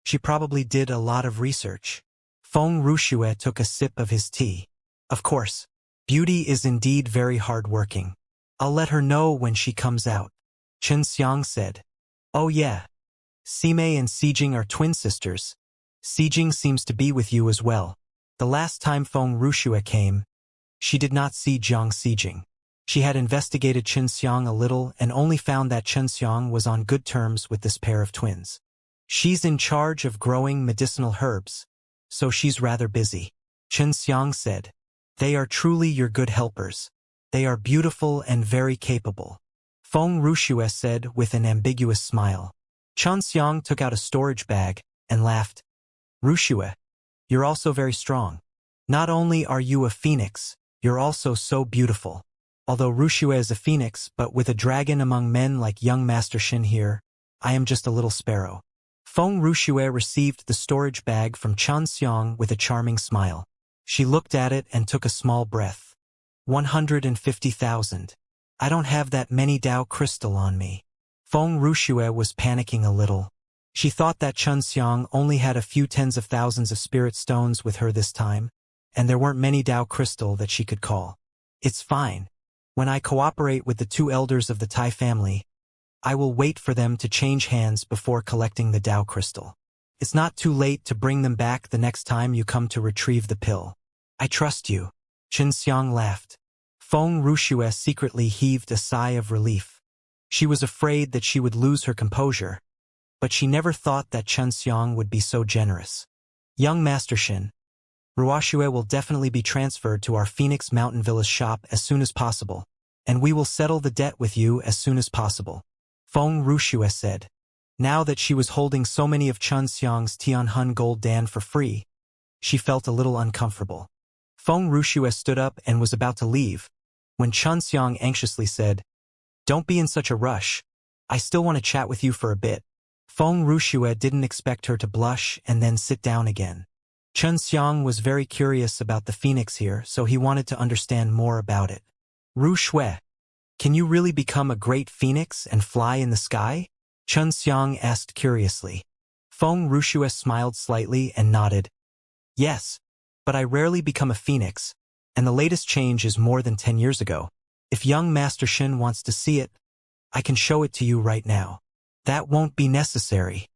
A: She probably did a lot of research. Feng Rushue took a sip of his tea. Of course. Beauty is indeed very hard-working. I'll let her know when she comes out. Xianxia said. Oh yeah. Sime and Xijing are twin sisters. Xijing seems to be with you as well. The last time Feng Rushue came, she did not see Jiang Xijing. She had investigated Xianxia a little and only found that Xianxia was on good terms with this pair of twins. She's in charge of growing medicinal herbs, so she's rather busy. Xianxia said. They are truly your good helpers. They are beautiful and very capable. Feng Rushue said with an ambiguous smile. Xianxia took out a storage bag and laughed. Rushue, you're also very strong. Not only are you a phoenix, you're also so beautiful. Although Rushue is a phoenix, but with a dragon among men like young Master Shin here, I am just a little sparrow. Feng Rushue received the storage bag from Xianxia with a charming smile. She looked at it and took a small breath. 150,000. I don't have that many Dao crystal on me. Feng Rushue was panicking a little. She thought that Xianxia only had a few tens of thousands of spirit stones with her this time, and there weren't many Dao crystal that she could call. It's fine. When I cooperate with the two elders of the Tai family, I will wait for them to change hands before collecting the Dao crystal. It's not too late to bring them back the next time you come to retrieve the pill. I trust you. Xianxia laughed. Feng Rushue secretly heaved a sigh of relief. She was afraid that she would lose her composure, but she never thought that Xianxia would be so generous. Young Master Shin, Ruoshue will definitely be transferred to our Phoenix Mountain Villas shop as soon as possible, and we will settle the debt with you as soon as possible. Feng Rushue said. Now that she was holding so many of Xianxia's Tianhun Gold Dan for free, she felt a little uncomfortable. Feng Rushue stood up and was about to leave, when Xianxia anxiously said, Don't be in such a rush. I still want to chat with you for a bit. Feng Rushue didn't expect her to blush and then sit down again. Xianxia was very curious about the phoenix here, so he wanted to understand more about it. Rushue, can you really become a great phoenix and fly in the sky? Xianxia asked curiously. Feng Rushue smiled slightly and nodded. Yes, but I rarely become a phoenix, and the latest change is more than 10 years ago. If young Master Shin wants to see it, I can show it to you right now. That won't be necessary.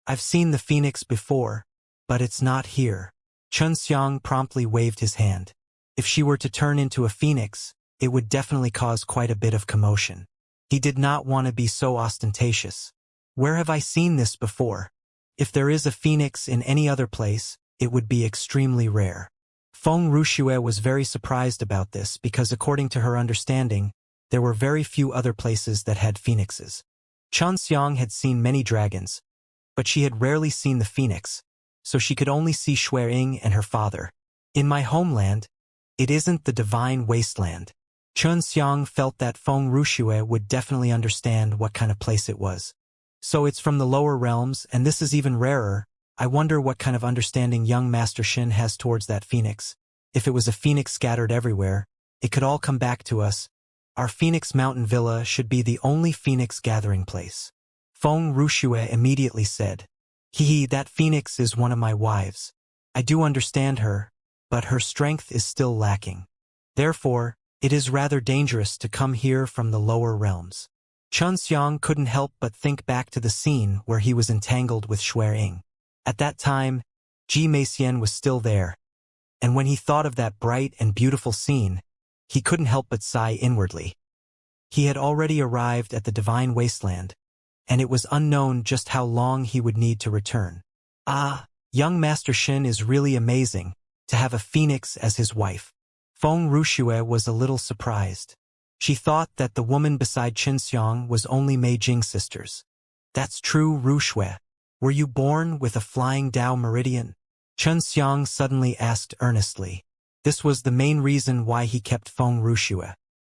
A: I've seen the phoenix before, but it's not here. Xianxia promptly waved his hand. If she were to turn into a phoenix, it would definitely cause quite a bit of commotion. He did not want to be so ostentatious. Where have I seen this before? If there is a phoenix in any other place, it would be extremely rare. Feng Rushue was very surprised about this because according to her understanding, there were very few other places that had phoenixes. Xianxia had seen many dragons, but she had rarely seen the phoenix, so she could only see Xueying and her father. In my homeland, it isn't the divine wasteland. Xianxia felt that Feng Rushue would definitely understand what kind of place it was. So it's from the lower realms, and this is even rarer. I wonder what kind of understanding young Master Shin has towards that phoenix. If it was a phoenix scattered everywhere, it could all come back to us. Our Phoenix Mountain Villa should be the only phoenix gathering place. Feng Rushue immediately said. That phoenix is one of my wives. I do understand her, but her strength is still lacking. Therefore, it is rather dangerous to come here from the lower realms. Xianxia couldn't help but think back to the scene where he was entangled with Xueying. At that time, Ji Meixian was still there, and when he thought of that bright and beautiful scene, he couldn't help but sigh inwardly. He had already arrived at the divine wasteland, and it was unknown just how long he would need to return. Young Master Shin is really amazing, to have a phoenix as his wife. Feng Rushue was a little surprised. She thought that the woman beside Xianxia was only Mei Jing sisters. That's true, Rushue. Were you born with a flying Dao meridian? Xianxia suddenly asked earnestly. This was the main reason why he kept Feng Rushue.